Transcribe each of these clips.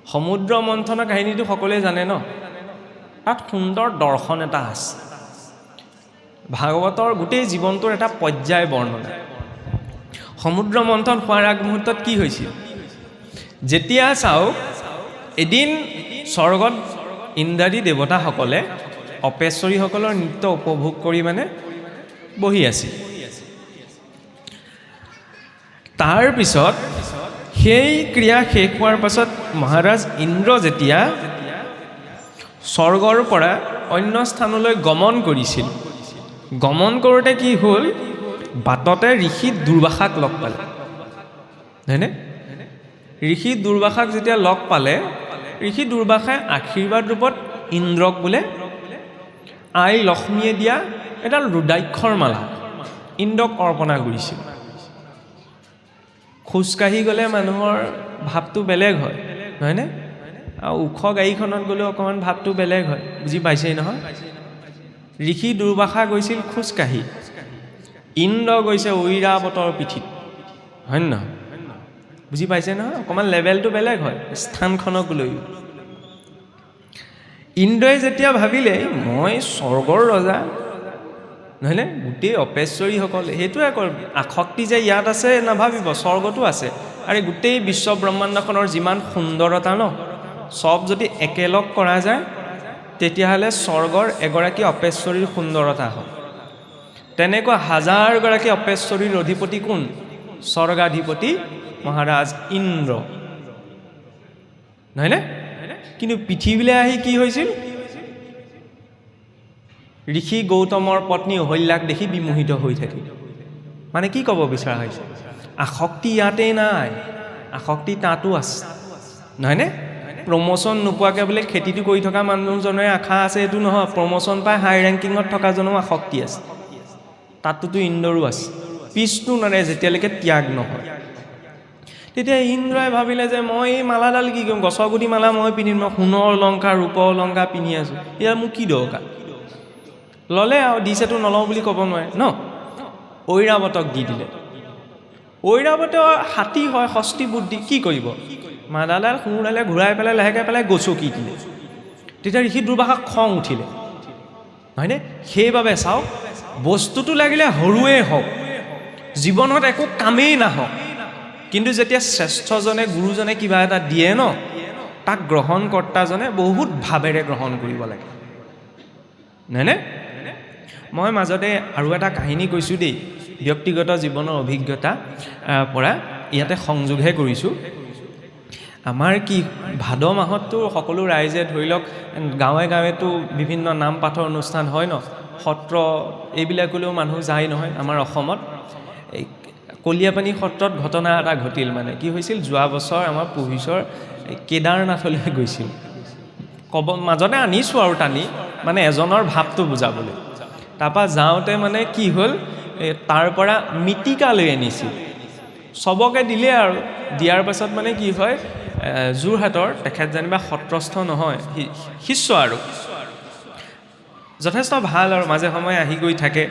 সমুদ্ৰ মন্থনৰ কাহিনীটো সকলোৱে জানে ন তাত সুন্দৰ দৰ্শন এটা আছে ভাগৱতৰ গোটেই জীৱনটোৰ এটা পৰ্যায় বৰ্ণনা সমুদ্ৰ মন্থন হোৱাৰ আগমুহূৰ্তত কি হৈছিল যেতিয়া চাওক এদিন স্বৰ্গত ইন্দ্ৰাদি দেৱতাসকলে অপেশ্বৰীসকলৰ নৃত্য উপভোগ কৰি মানে বহি আছিল তাৰ পিছত সেই ক্ৰিয়া শেষ হোৱাৰ পাছত মহাৰাজ ইন্দ্ৰ যেতিয়া স্বৰ্গৰ পৰা অন্য স্থানলৈ গমন কৰিছিল গমন কৰোঁতে কি হ'ল বাটতে ঋষি দুৰ্বাসাক লগ পালে হয়নে ঋষি দুৰ্বাসাক যেতিয়া লগ পালে ঋষি দুৰ্বাসাই আশীৰ্বাদ ৰূপত ইন্দ্ৰক বোলে আই লক্ষ্মীয়ে দিয়া এডাল ৰুদ্ৰাক্ষৰ মালা ইন্দ্ৰক অৰ্পণা কৰিছিল খোজকাঢ়ি গ'লে মানুহৰ ভাৱটো বেলেগ হয় নহয়নে আৰু ওখ গাড়ীখনত গ'লেও অকণমান ভাৱটো বেলেগ হয় বুজি পাইছেই নহয় ঋষি দুৰ্বাসা গৈছিল খোজকাঢ়ি ইন্দ্ৰ গৈছে ঐৰাৱতৰ পিঠিত হয় নহয় বুজি পাইছে নহয় অকণমান লেভেলটো বেলেগ হয় স্থানখনক লৈ ইন্দ্ৰই যেতিয়া ভাবিলে মই স্বৰ্গৰ ৰজা নহয়নে গোটেই অপেশ্বৰীসকল সেইটোৱে আকৌ আসক্তি যে ইয়াত আছে নাভাবিব স্বৰ্গতো আছে আৰু গোটেই বিশ্ব ব্ৰহ্মাণ্ডখনৰ যিমান সুন্দৰতা ন চব যদি একেলগ কৰা যায় তেতিয়াহ'লে স্বৰ্গৰ এগৰাকী অপেশ্বৰীৰ সুন্দৰতা হয় তেনেকুৱা হাজাৰগৰাকী অপেশ্বৰীৰ অধিপতি কোন স্বৰ্গাধিপতি মহাৰাজ ইন্দ্ৰ নহয়নে কিন্তু পৃথিৱীলৈ আহি কি হৈছিল ঋষি গৌতমৰ পত্নী অহল্যাক দেখি বিমোহিত হৈ থাকিল মানে কি ক'ব বিচৰা হৈছে আসক্তি ইয়াতেই নাই আসক্তি তাতো আছে নহয়নে প্ৰমোশ্যন নোপোৱাকৈ বোলে খেতিটো কৰি থকা মানুহজনৰে আশা আছে এইটো নহয় প্ৰমোশ্যন পাই হাই ৰেংকিঙত থকাজনো আসক্তি আছে তাতোতো ইন্দ্ৰৰো আছে পিছটো নৰে যেতিয়ালৈকে ত্যাগ নহয় তেতিয়া ইন্দ্ৰই ভাবিলে যে মই এই মালাডাল কি কৰিম গছৰ গুটি মালা মই পিন্ধিম মই সোণৰ অলংকাৰ ৰূপৰ অলংকাৰ পিন্ধি আছোঁ ইয়াৰ মোক কি দৰকাৰ ল'লে আৰু দিছেতো নলওঁ বুলি ক'ব নোৱাৰে ন ঐৰাৱতক দি দিলে ঐৰাৱতৰ হাতী হয় ষষ্ঠী বুদ্ধি কি কৰিব মালাডাল সোঁডালে ঘূৰাই পেলাই লাহেকৈ পেলাই গচকি দিলে তেতিয়া ঋষি দুৰ্বাসাক খং উঠিলে হয়নে সেইবাবে চাওক বস্তুটো লাগিলে সৰুৱেই হওক জীৱনত একো কামেই নাহক কিন্তু যেতিয়া শ্ৰেষ্ঠজনে গুৰুজনে কিবা এটা দিয়ে ন তাক গ্ৰহণকৰ্তাজনে বহুত ভাৱেৰে গ্ৰহণ কৰিব লাগে নহয়নে মই মাজতে আৰু এটা কাহিনী কৈছোঁ দেই ব্যক্তিগত জীৱনৰ অভিজ্ঞতা পৰা ইয়াতে সংযোগহে কৰিছোঁ আমাৰ কি ভাদ মাহততো সকলো ৰাইজে ধৰি লওক গাঁৱে গাঁৱেতো বিভিন্ন নাম পাঠৰ অনুষ্ঠান হয় ন সত্ৰ এইবিলাকলৈও মানুহ যায় নহয় আমাৰ অসমত এই কলীয়াপানী সত্ৰত ঘটনা এটা ঘটিল মানে কি হৈছিল যোৱা বছৰ আমাৰ পুহিচৰ কেদাৰনাথলৈ গৈছিল ক'ব মাজতে আনিছোঁ আৰু টানি মানে এজনৰ ভাৱটো বুজাবলৈ তাৰপৰা যাওঁতে মানে কি হ'ল তাৰ পৰা মৃত্তিকা লৈ আনিছিল চবকে দিলে আৰু দিয়াৰ পাছত মানে কি হয় যোৰহাটৰ তেখেত যেনিবা সত্ৰস্থ নহয় শিষ্য আৰু যথেষ্ট ভাল আৰু মাজে সময়ে আহি গৈ থাকে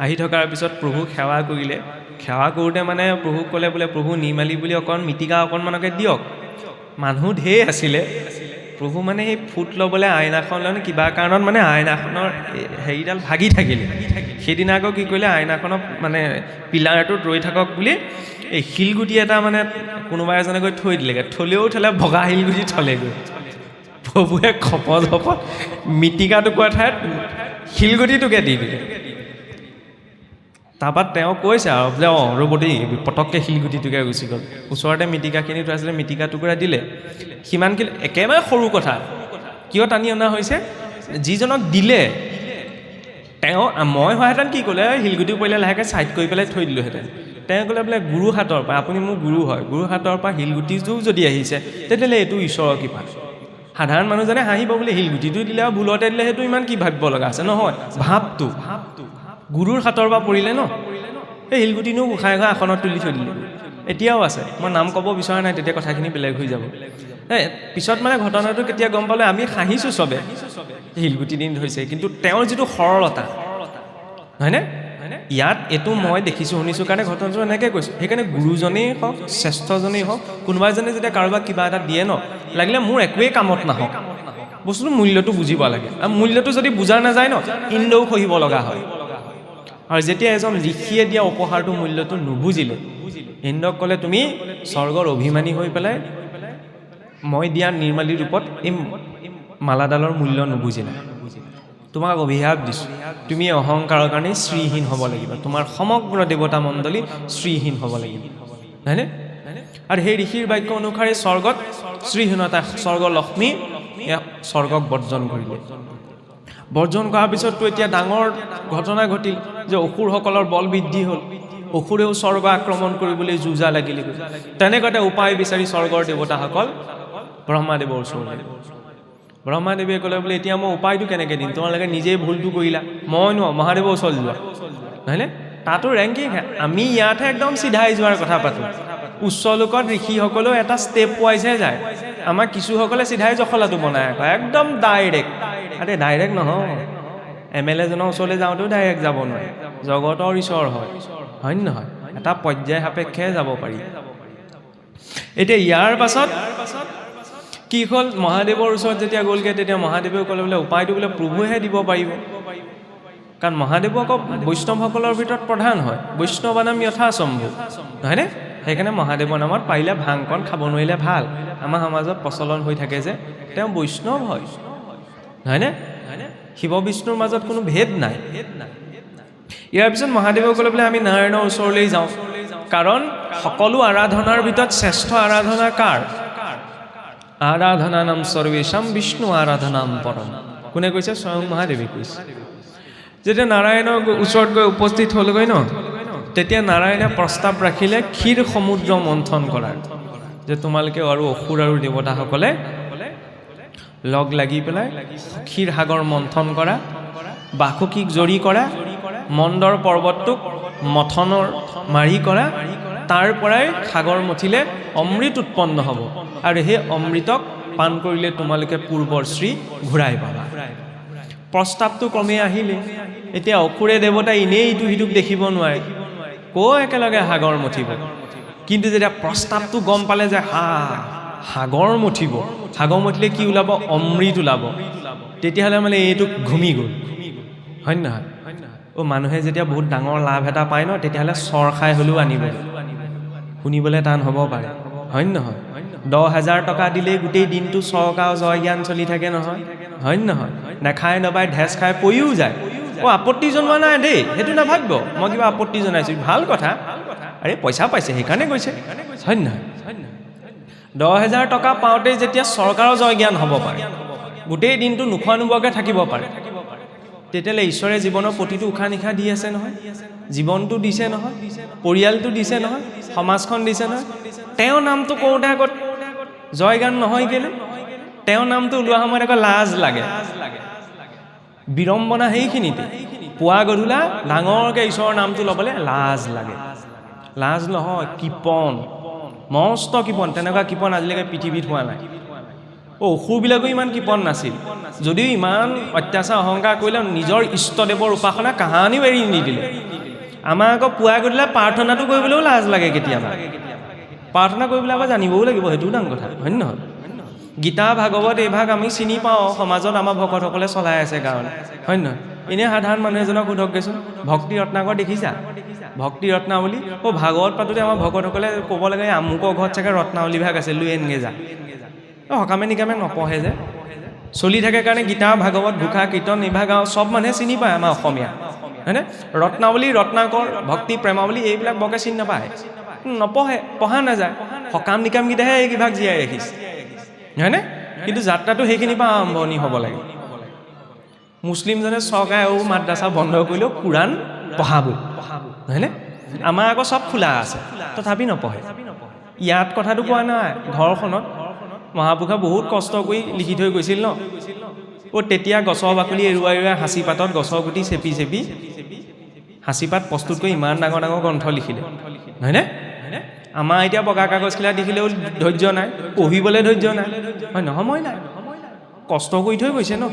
আহি থকাৰ পিছত প্ৰভুক সেৱা কৰিলে সেৱা কৰোঁতে মানে প্ৰভুক ক'লে বোলে প্ৰভু নিৰ্মালি বুলি অকণ মৃত্তিকা অকণমানকে দিয়ক মানুহ ঢেৰ আছিলে প্ৰভু মানে সেই ফুট ল'বলৈ আইনাখন লৈ কিবা কাৰণত মানে আইনাখনৰ হেৰিডাল ভাগি থাকিলে সেইদিনা আকৌ কি কৰিলে আইনাখনৰ মানে পিলাৰটোত ৰৈ থাকক বুলি এই শিলগুটি এটা মানে কোনোবা এজনে গৈ থৈ দিলেগৈ থলেও থলে ভগা শিলগুটি থলেগৈ প্ৰভুৱে খপত খপত মৃত্তিকা টুকুৰা ঠাইত শিলগুটিটোকে দি দিলে তাৰপৰা তেওঁ কৈছে আৰু বোলে ৰ'ব দেই পটককৈ শিলগুটিটোকে গুচি গ'ল ওচৰতে মৃত্তিকাখিনি থৈ আছিলে মৃত্তিকা টুকুৰা দিলে সিমানখিনি একেবাৰে সৰু কথা কিয় টানি অনা হৈছে যিজনক দিলে তেওঁ মই হোৱাহেঁতেন কি ক'লে শিলগুটি পৰিলে লাহেকৈ ছাইড কৰি পেলাই থৈ দিলোঁহেঁতেন তেওঁ ক'লে বোলে গুৰু হাতৰ পৰা আপুনি মোৰ গুৰু হয় গুৰু হাতৰ পৰা শিলগুটিটো যদি আহিছে তেতিয়াহ'লে এইটো ঈশ্বৰৰ কৃপা সাধাৰণ মানুহজনে হাঁহিব বোলে শিলগুটিটো দিলে আৰু ভুলতে দিলে সেইটো ইমান কি ভাবিব লগা আছে নহয় ভাৱটো গুৰুৰ হাতৰ পৰা পৰিলে ন এই শিলগুটিনো উখাই ঘাই আসনত তুলি থৈ দিলে এতিয়াও আছে মই নাম ক'ব বিচৰা নাই তেতিয়া কথাখিনি বেলেগ হৈ যাব পিছত মানে ঘটনাটো কেতিয়া গম পালে আমি হাঁহিছোঁ চবে শিলগুটি দিন ধৰিছে কিন্তু তেওঁৰ যিটো সৰলতা হয়নে ইয়াত এইটো মই দেখিছোঁ শুনিছোঁ কাৰণে ঘটনাটো এনেকৈ কৈছোঁ। সেইকাৰণে গুৰুজনেই হওক শ্ৰেষ্ঠজনেই হওক কোনোবা এজনে যেতিয়া কাৰোবাক কিবা এটা দিয়ে ন, লাগিলে মোৰ একোৱেই কামত নাহক, বস্তুটো মূল্যটো বুজিব লাগে। আৰু মূল্যটো যদি বুজা নাযায় ন, ইন্দ্ৰও সহিব লগা হয়। আৰু যেতিয়া এজন ঋষিয়ে দিয়া উপহাৰটো মূল্যটো নুবুজিলে, ইন্দ্ৰক ক'লে তুমি স্বৰ্গৰ অভিমানী হৈ পেলাই মই দিয়া নিৰ্মালী ৰূপত এই মালাডালৰ মূল্য নুবুজিলা, তোমাক অভিশাপ দিছোঁ, তুমি অহংকাৰৰ কাৰণে শ্ৰীহীন হ'ব লাগিব, তোমাৰ সমগ্ৰ দেৱতা মণ্ডলী শ্ৰীহীন হ'ব লাগিব, হয়নে? আৰু সেই ঋষিৰ বাক্য অনুসাৰে স্বৰ্গত শ্ৰীহীনতা, স্বৰ্গ লক্ষ্মী স্বৰ্গক বৰ্জন কৰিলে। বৰ্জন কৰাৰ পিছততো এতিয়া ডাঙৰ ঘটনা ঘটিল যে অসুৰসকলৰ বল বৃদ্ধি হ'ল, অসুৰেও স্বৰ্গ আক্ৰমণ কৰিবলৈ যুঁজা লাগিলে। তেনেকুৱাতে উপায় বিচাৰি স্বৰ্গৰ দেৱতাসকল ব্ৰহ্মাদেৱৰ ওচৰলৈ। ব্ৰহ্মাদেৱে ক'লে বোলে এতিয়া মই উপায়টো কেনেকৈ দিম, তোমালোকে নিজেই ভুলটো কৰিলা, মই নোৱাৰোঁ, মহাদেৱৰ ওচৰত যোৱা, নহয়নে? তাতো ৰেংকিং, আমি ইয়াতহে একদম চিধাই যোৱাৰ কথা পাতোঁ। উচ্চ লোকত ঋষিসকলেও এটা ষ্টেপ ৱাইজহে যায়, আমাৰ কিছুসকলে চিধাই জখলাটো বনাই আকৌ একদম ডাইৰেক্ট। আৰে ডাইৰেক্ট নহয়, MLA জনৰ ওচৰলৈ যাওঁতেও ডাইৰেক্ট যাব নোৱাৰে, জগতৰ ঈশ্বৰ হয়, হয় নে নহয়? এটা পৰ্যায় সাপেক্ষে যাব পাৰি। এতিয়া ইয়াৰ পাছত কি হ'ল, মহাদেৱৰ ওচৰত যেতিয়া গ'লগৈ তেতিয়া মহাদেৱেও ক'লে বোলে উপায়টো বোলে প্ৰভুহে দিব পাৰিব, কাৰণ মহাদেৱ আকৌ বৈষ্ণৱসকলৰ ভিতৰত প্ৰধান হয়, বৈষ্ণৱানাম যথাসম্ভু, নহয়নে? সেইকাৰণে মহাদেৱৰ নামত পাৰিলে ভাংকণ খাব নোৱাৰিলে ভাল। আমাৰ সমাজত প্ৰচলন হৈ থাকে যে তেওঁ বৈষ্ণৱ হয়, নহয়নে? শিৱ বিষ্ণুৰ মাজত কোনো ভেদ নাই। ইয়াৰ পিছত মহাদেৱে ক'লে বোলে আমি নাৰায়ণৰ ওচৰলৈ যাওঁ, কাৰণ সকলো আৰাধনাৰ ভিতৰত শ্ৰেষ্ঠ আৰাধনা কাৰ? আৰাধনা নাম সৰ্বেশাম বিষ্ণু আৰাধনাম পৰম। কোনে কৈছে? স্বয়ং মহাদেৱে কৈছে। যেতিয়া নাৰায়ণৰ ওচৰত গৈ উপস্থিত হ'লগৈ ন, তেতিয়া নাৰায়ণে প্ৰস্তাৱ ৰাখিলে ক্ষীৰ সমুদ্ৰ মন্থন কৰাৰ, যে তোমালোকে আৰু অসুৰ আৰু দেৱতাসকলে লগ লাগি পেলাই ক্ষীৰ সাগৰ মন্থন কৰা, বাসুকীক জৰি কৰা, মন্দৰ পৰ্বতটোক মথনৰ মাৰি কৰা, তাৰ পৰাই সাগৰ মঠিলে অমৃত উৎপন্ন হ'ব, আৰু সেই অমৃতক পান কৰিলে তোমালোকে পূৰ্বৰ শ্ৰী ঘূৰাই পাবা। প্ৰস্তাৱটো ক্ৰমে আহিলে। এতিয়া অসুৰে দেৱতা এনেই ইটো সিটোক দেখিব নোৱাৰে, একেলগে সাগৰ মঠিব। কিন্তু যেতিয়া প্ৰস্তাৱটো গম পালে যে সাগৰ মঠিব, সাগৰ মঠিলে কি ওলাব? অমৃত ওলাব, তেতিয়াহ'লে মানে এইটো ঘুমি গ'ল, হয় নহয়? মানুহে যেতিয়া বহুত ডাঙৰ লাভ এটা পায় ন, তেতিয়াহ'লে চৰ খাই হ'লেও আনিব, শুনিবলৈ টান হ'ব পাৰে, হয় নহয়? 10,000 টকা দিলেই গোটেই দিনটো চৰক আৰু জয় জ্ঞান চলি থাকে নহয়, হয় নহয়? নেখাই নবাই ঢেচ খাই পৰিও যায়। আপত্তি জনোৱা নাই দেই, সেইটো নাভাবিব মই কিবা আপত্তি জনাইছোঁ, ভাল কথা, আৰে পইচা পাইছে সেইকাৰণে গৈছে, হয় নহয়? 10,000 টকা পাওঁতেই যেতিয়া চৰকাৰৰ জয় জ্ঞান হ'ব পাৰে, গোটেই দিনটো নোখোৱা নোবোৱাকৈ থাকিব পাৰে, তেতিয়াহ'লে ঈশ্বৰে জীৱনৰ প্ৰতিটো উশাহ নিশাহ দি আছে নহয়, জীৱনটো দিছে নহয়, পৰিয়ালটো দিছে নহয়, সমাজখন দিছে নহয়। তেওঁৰ নামটো কওঁতে আগত জয় গান নহয় কেলে? তেওঁৰ নামটো ওলোৱা সময়ত আকৌ লাজ লাগে, বিড়ম্বনা সেইখিনিতে। পুৱা গধূলা ডাঙৰকৈ ঈশ্বৰৰ নামটো ল'বলৈ লাজ লাগে। লাজ নহয়, কৃপণ, মস্ত কৃপণ। তেনেকুৱা কৃপণ আজিলৈকে পৃথিৱীত হোৱা নাই। অসুৰবিলাকো ইমান কৃপণ নাছিল, যদিও ইমান অত্যাচাৰ অহংকাৰ কৰিলে নিজৰ ইষ্টদেৱৰ উপাসনা কাহানিও এৰি নিদিলে। আমাৰ আকৌ পুৱা গধূলা প্ৰাৰ্থনাটো কৰিবলৈও লাজ লাগে কেতিয়াবা। প্ৰাৰ্থনা কৰিবলৈ আকৌ জানিবও লাগিব, সেইটোও ডাঙৰ কথা, হয় নহয়? গীতা ভাগৱত এইভাগ আমি চিনি পাওঁ, সমাজত আমাৰ ভকতসকলে চলাই আছে কাৰণে, হয় নহয়? এনেই সাধাৰণ মানুহ এজনক সোধকগৈচোন, ভক্তি ৰত্নাকৰ দেখিছা? ভক্তি ৰত্নাৱলী ভাগৱত পাতোঁতে আমাৰ ভকতসকলে ক'ব লাগে আমুকৰ ঘৰত চাগে ৰত্নাৱলী ভাগ আছে, লৈ আনগে যা। সকামে নিকামে নপঢ়ে যে, চলি থাকে কাৰণে গীতা ভাগৱত ঘোষা কীৰ্তন এইভাগ আৰু চব মানুহে চিনি পায় আমাৰ অসমীয়া, হয়নে? ৰত্নাৱলী ৰত্নাকৰ ভক্তি প্ৰেমাৱলী এইবিলাক বৰকে চিনি নাপায়, নপঢ়ে, পঢ়া নাযায়। সকাম নিকামকেইটাহে এইভাগ জীয়াই ৰাখিছে, হয়নে? কিন্তু যাত্ৰাটো সেইখিনিৰ পৰা আৰম্ভণি হ'ব লাগে। মুছলিমজনে চৰকাৰে মাদ্ৰাছা বন্ধ কৰিলেও কোৰাণ পঢ়াবই, হয়নে? আমাৰ আকৌ চব খোলা আছে, তথাপি নপঢ়ে। ইয়াত কথাটো কোৱা নাই, ঘৰখনত মহাপুৰুষে বহুত কষ্ট কৰি লিখি থৈ গৈছিল ন। তেতিয়া গছৰ বাকলি এৰুৱাই এৰুৱাই সাঁচি পাতত গছৰ গুটি চেপি চেপি সাঁচি পাত প্ৰস্তুত কৰি ইমান ডাঙৰ ডাঙৰ গ্ৰন্থ লিখিলে, হয়নে? আমাৰ এতিয়া বগা কাগজখিলা দেখিলেও ধৈৰ্য নাই, পঢ়িবলৈ ধৈৰ্য নাই, হয় নহয়? সময় নাই, কষ্ট কৰি থৈ গৈছে ন।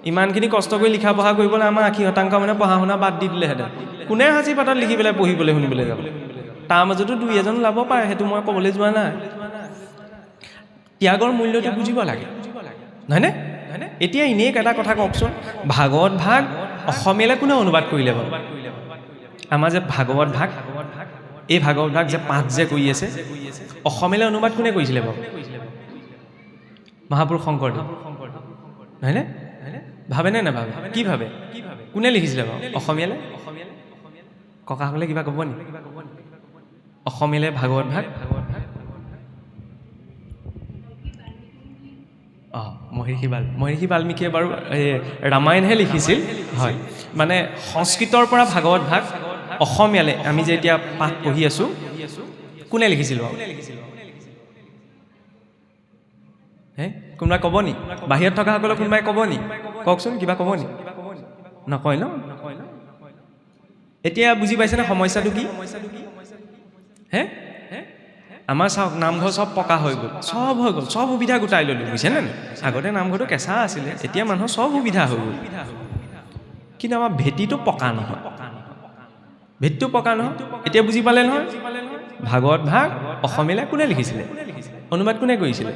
ইমানখিনি কষ্ট কৰি লিখা পঢ়া কৰিবলৈ আমাৰ 80% মানে পঢ়া শুনা বাদ দি দিলেহেঁতেন। কোনে সাঁচি পাতত লিখি পেলাই পঢ়িবলৈ শুনিবলৈ যাব? তাৰ মাজতো দুই এজন ওলাব পাৰে, সেইটো মই ক'বলৈ যোৱা নাই। ত্যাগৰ মূল্যটো বুজিব লাগে, নহয়নে? এতিয়া এনেই এটা কথা কওকচোন, ভাগৱত ভাগ অসমীয়ালৈ কোনে অনুবাদ কৰিলে বাৰু? আমাৰ যে ভাগৱত ভাগ, এই ভাগৱত ভাগ যে পাঠ যে কৰি আছে, অসমীয়ালৈ অনুবাদ কোনে কৰিছিলে বাৰু? মহাপুৰুষ শংকৰদেৱ, নহয়নে? ভাবেনে নাভাবে? কি ভাবে? কোনে লিখিছিলে বাৰু অসমীয়ালৈ? ককাসকলে কিবা ক'ব নি? অসমীয়ালৈ ভাগৱত ভাগ মহৰ্ষি বাল্মীকিয়ে বাৰু ৰামায়ণহে লিখিছিল, হয়। মানে সংস্কৃতৰ পৰা ভাগৱত ভাগ অসমীয়ালৈ আমি যে এতিয়া পাঠ পঢ়ি আছোঁ, কোনে লিখিছিল বাৰু? কোনোবাই ক'ব নি? বাহিৰত থকাসকলক কোনোবাই ক'ব নি? কওকচোন, কিবা ক'ব নি? নকয় ন? এতিয়া বুজি পাইছেনে সমস্যাটো কি? আমাৰ চাওক, নামঘৰ চব পকা হৈ গ'ল, চব হৈ গ'ল, চব সুবিধা গোটাই ল'লোঁ, বুজিছেনে নাই? আগতে নামঘৰটো কেঁচা আছিলে, এতিয়া মানুহৰ চব সুবিধা হৈ গ'ল, কিন্তু আমাৰ ভেটিটো পকা নহয়। ভেটিটো পকা নহয়। এতিয়া বুজি পালে নহয়? ভাগৱত ভাগ অসমীয়ালৈ কোনে লিখিছিলে? অনুবাদ কোনে কৰিছিলে?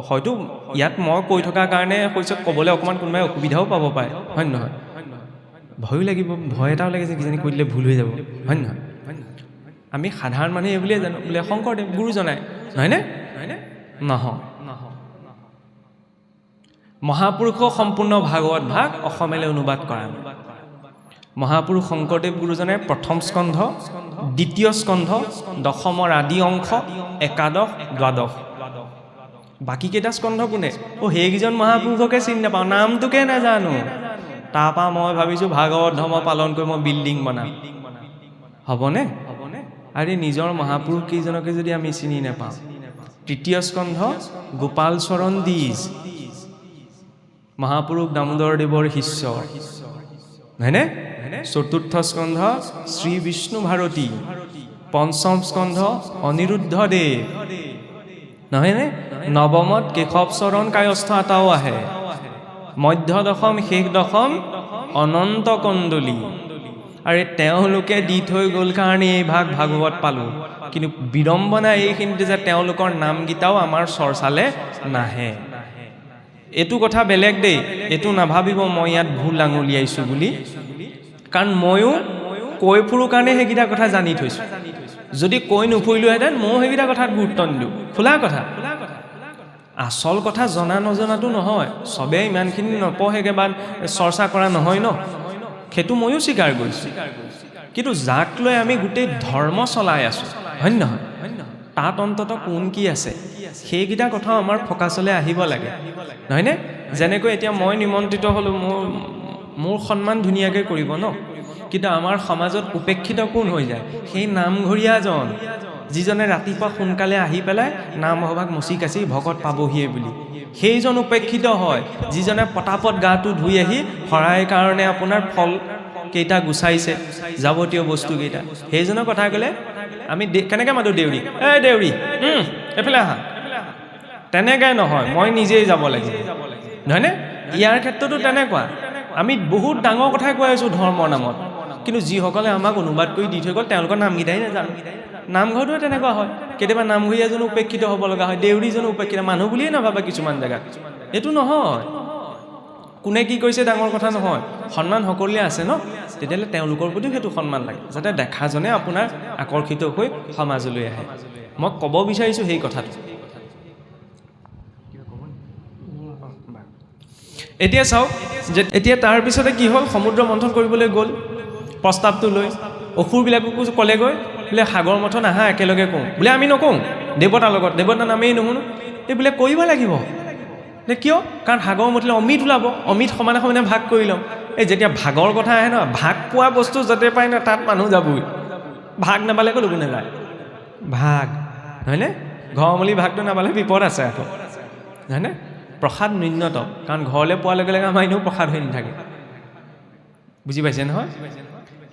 হয়তো ইয়াত মই কৈ থকাৰ কাৰণে কৈছোঁ, ক'বলৈ অকণমান কোনোবাই অসুবিধাও পাব পাৰে, হয় নে নহয়? ভয়ো লাগিব, ভয় এটাও লাগে যে কিজানি কৈ দিলে ভুল হৈ যাব, হয় নে নহয়? আমি সাধাৰণ মানুহে এই বুলিয়ে জানো, বোলে শংকৰদেৱ গুৰুজনাই, নহয়নে? নহয়। মহাপুৰুষৰ সম্পূৰ্ণ ভাগৱত ভাগ অসমীয়ালৈ অনুবাদ কৰা। মহাপুৰুষ শংকৰদেৱ গুৰুজনাই প্ৰথম স্কন্ধ, দ্বিতীয় স্কন্ধ, দশমৰ আদি অংশ, একাদশ, দ্বাদশ। বাকীকেইটা স্কন্ধ কোনে? সেইকেইজন মহাপুৰুষকে চিনি নাপাওঁ, নামটোকে নাজানো। তাৰপৰা মই ভাবিছোঁ ভাগৱত ধৰ্ম পালন কৰি মই বিল্ডিং বনাম। হ'বনে? আৰে নিজৰ মহাপুৰুষ কেইজনকে যদি আমি চিনি নাপাওঁ। তৃতীয় স্কন্ধ গোপাল চৰণ দ্বিজ, মহাপুৰুষ দামোদৰদেৱৰ শিষ্য, হয়নে? চতুৰ্থ স্কন্ধ শ্ৰী বিষ্ণু ভাৰতী, পঞ্চম স্কন্ধ অনিৰুদ্ধদেৱ, নহয়নে? নৱমত কেশৱ চৰণ কায়স্থ এটাও আহে, মধ্য দশম শেষ দশম অনন্ত কণ্ডলী। আৰু তেওঁলোকে দি থৈ গ'ল কাৰণে এই ভাগৱত পালোঁ, কিন্তু বিড়ম্বনা এইখিনিতে যে তেওঁলোকৰ নামকেইটাও আমাৰ চৰ্চালে নাহে। এইটো কথা বেলেগ দেই, এইটো নাভাবিব মই ইয়াত ভুল আঙুলিয়াইছোঁ বুলি, কাৰণ ময়ো কৈ ফুৰোঁ কাৰণে সেইকেইটা কথা জানি থৈছোঁ। যদি কৈ নুফুৰিলোহেঁতেন ময়ো সেইকেইটা কথাত গুৰুত্ব নিদিওঁ, খোলা কথা। আচল কথা জনা নজনাটো নহয়, চবেই ইমানখিনি নপঢ়েগৈ বা চৰ্চা কৰা নহয় ন, সেইটো ময়ো স্বীকাৰ কৰিছোঁ। কিন্তু যাক লৈ আমি গোটেই ধৰ্ম চলাই আছোঁ, হয় নহয়? তাত অন্ততঃ কোন কি আছে, সেইকেইটা কথাও আমাৰ ফকাচলৈ আহিব লাগে, নহয়নে? যেনেকৈ এতিয়া মই নিমন্ত্ৰিত হ'লোঁ, মোৰ সন্মান ধুনীয়াকৈ কৰিব ন, কিন্তু আমাৰ সমাজত উপেক্ষিত কোন হৈ যায়? সেই নামঘৰীয়াজন, যিজনে ৰাতিপুৱা সোনকালে আহি পেলাই নামসভাক মচি কাচি ভকত পাবহিয়ে বুলি, সেইজন উপেক্ষিত হয়। যিজনে পটাপট গাটো ধুই আহি শৰাই কাৰণে আপোনাৰ ফল কেইটা গুচাইছে, যাৱতীয় বস্তুকেইটা, সেইজনৰ কথা ক'লে আমি কেনেকৈ মাতোঁ? দেউৰী, এই দেউৰী এইফালে আহা, তেনেকৈ নহয়, মই নিজেই যাব লাগিব, নহয়নে? ইয়াৰ ক্ষেত্ৰতো তেনেকুৱা। আমি বহুত ডাঙৰ কথাই কৈ আছোঁ ধৰ্মৰ নামত, কিন্তু যিসকলে আমাক অনুবাদ কৰি দি থৈ গ'ল তেওঁলোকৰ নামকেইটাই নাজানো। নামঘৰটোৱে তেনেকুৱা হয়, কেতিয়াবা নামঘৰীয়াজনো উপেক্ষিত হ'ব লগা হয়, দেউৰীজনো উপেক্ষিত, মানুহ বুলিয়েই নাভাবে কিছুমান জেগাত। এইটো নহয়, কোনে কি কৰিছে ডাঙৰ কথা নহয়, সন্মান সকলোৱে আছে ন, তেতিয়াহ'লে তেওঁলোকৰ প্ৰতিও সেইটো সন্মান লাগে, যাতে দেখাজনে আপোনাৰ আকৰ্ষিত হৈ সমাজলৈ আহে। মই ক'ব বিচাৰিছোঁ সেই কথাটো। এতিয়া চাওক, যে এতিয়া তাৰপিছতে কি হ'ল, সমুদ্ৰ মন্থন কৰিবলৈ গ'ল, প্ৰস্তাৱটো লৈ অসুৰবিলাককো ক'লেগৈ বোলে সাগৰ মন্থন আহা একেলগে কওঁ, বোলে আমি নকওঁ, দেৱতাৰ লগত, দেৱতাৰ নামেই নুশুনো, এই বোলে কৰিব লাগিব। কিয়? কাৰণ সাগৰ মথিলে অমিত ওলাব, অমিত সমানে সমানে ভাগ কৰি ল'ম। এই যেতিয়া ভাগৰ কথা আহে ন, ভাগ পোৱা বস্তু য'তে পায় ন তাত মানুহ যাবই, ভাগ নাপালে ক'লৈকো নাযায়। ভাগ, হয়নে? ঘৰমূলি ভাগটো নাপালে বিপদ আছে আকৌ, হয়নে? প্ৰসাদ ন্যূনতম, কাৰণ ঘৰলৈ পোৱাৰ লগে লগে আমাৰ এনেও প্ৰসাদ হৈ নাথাকে, বুজি পাইছে নহয়?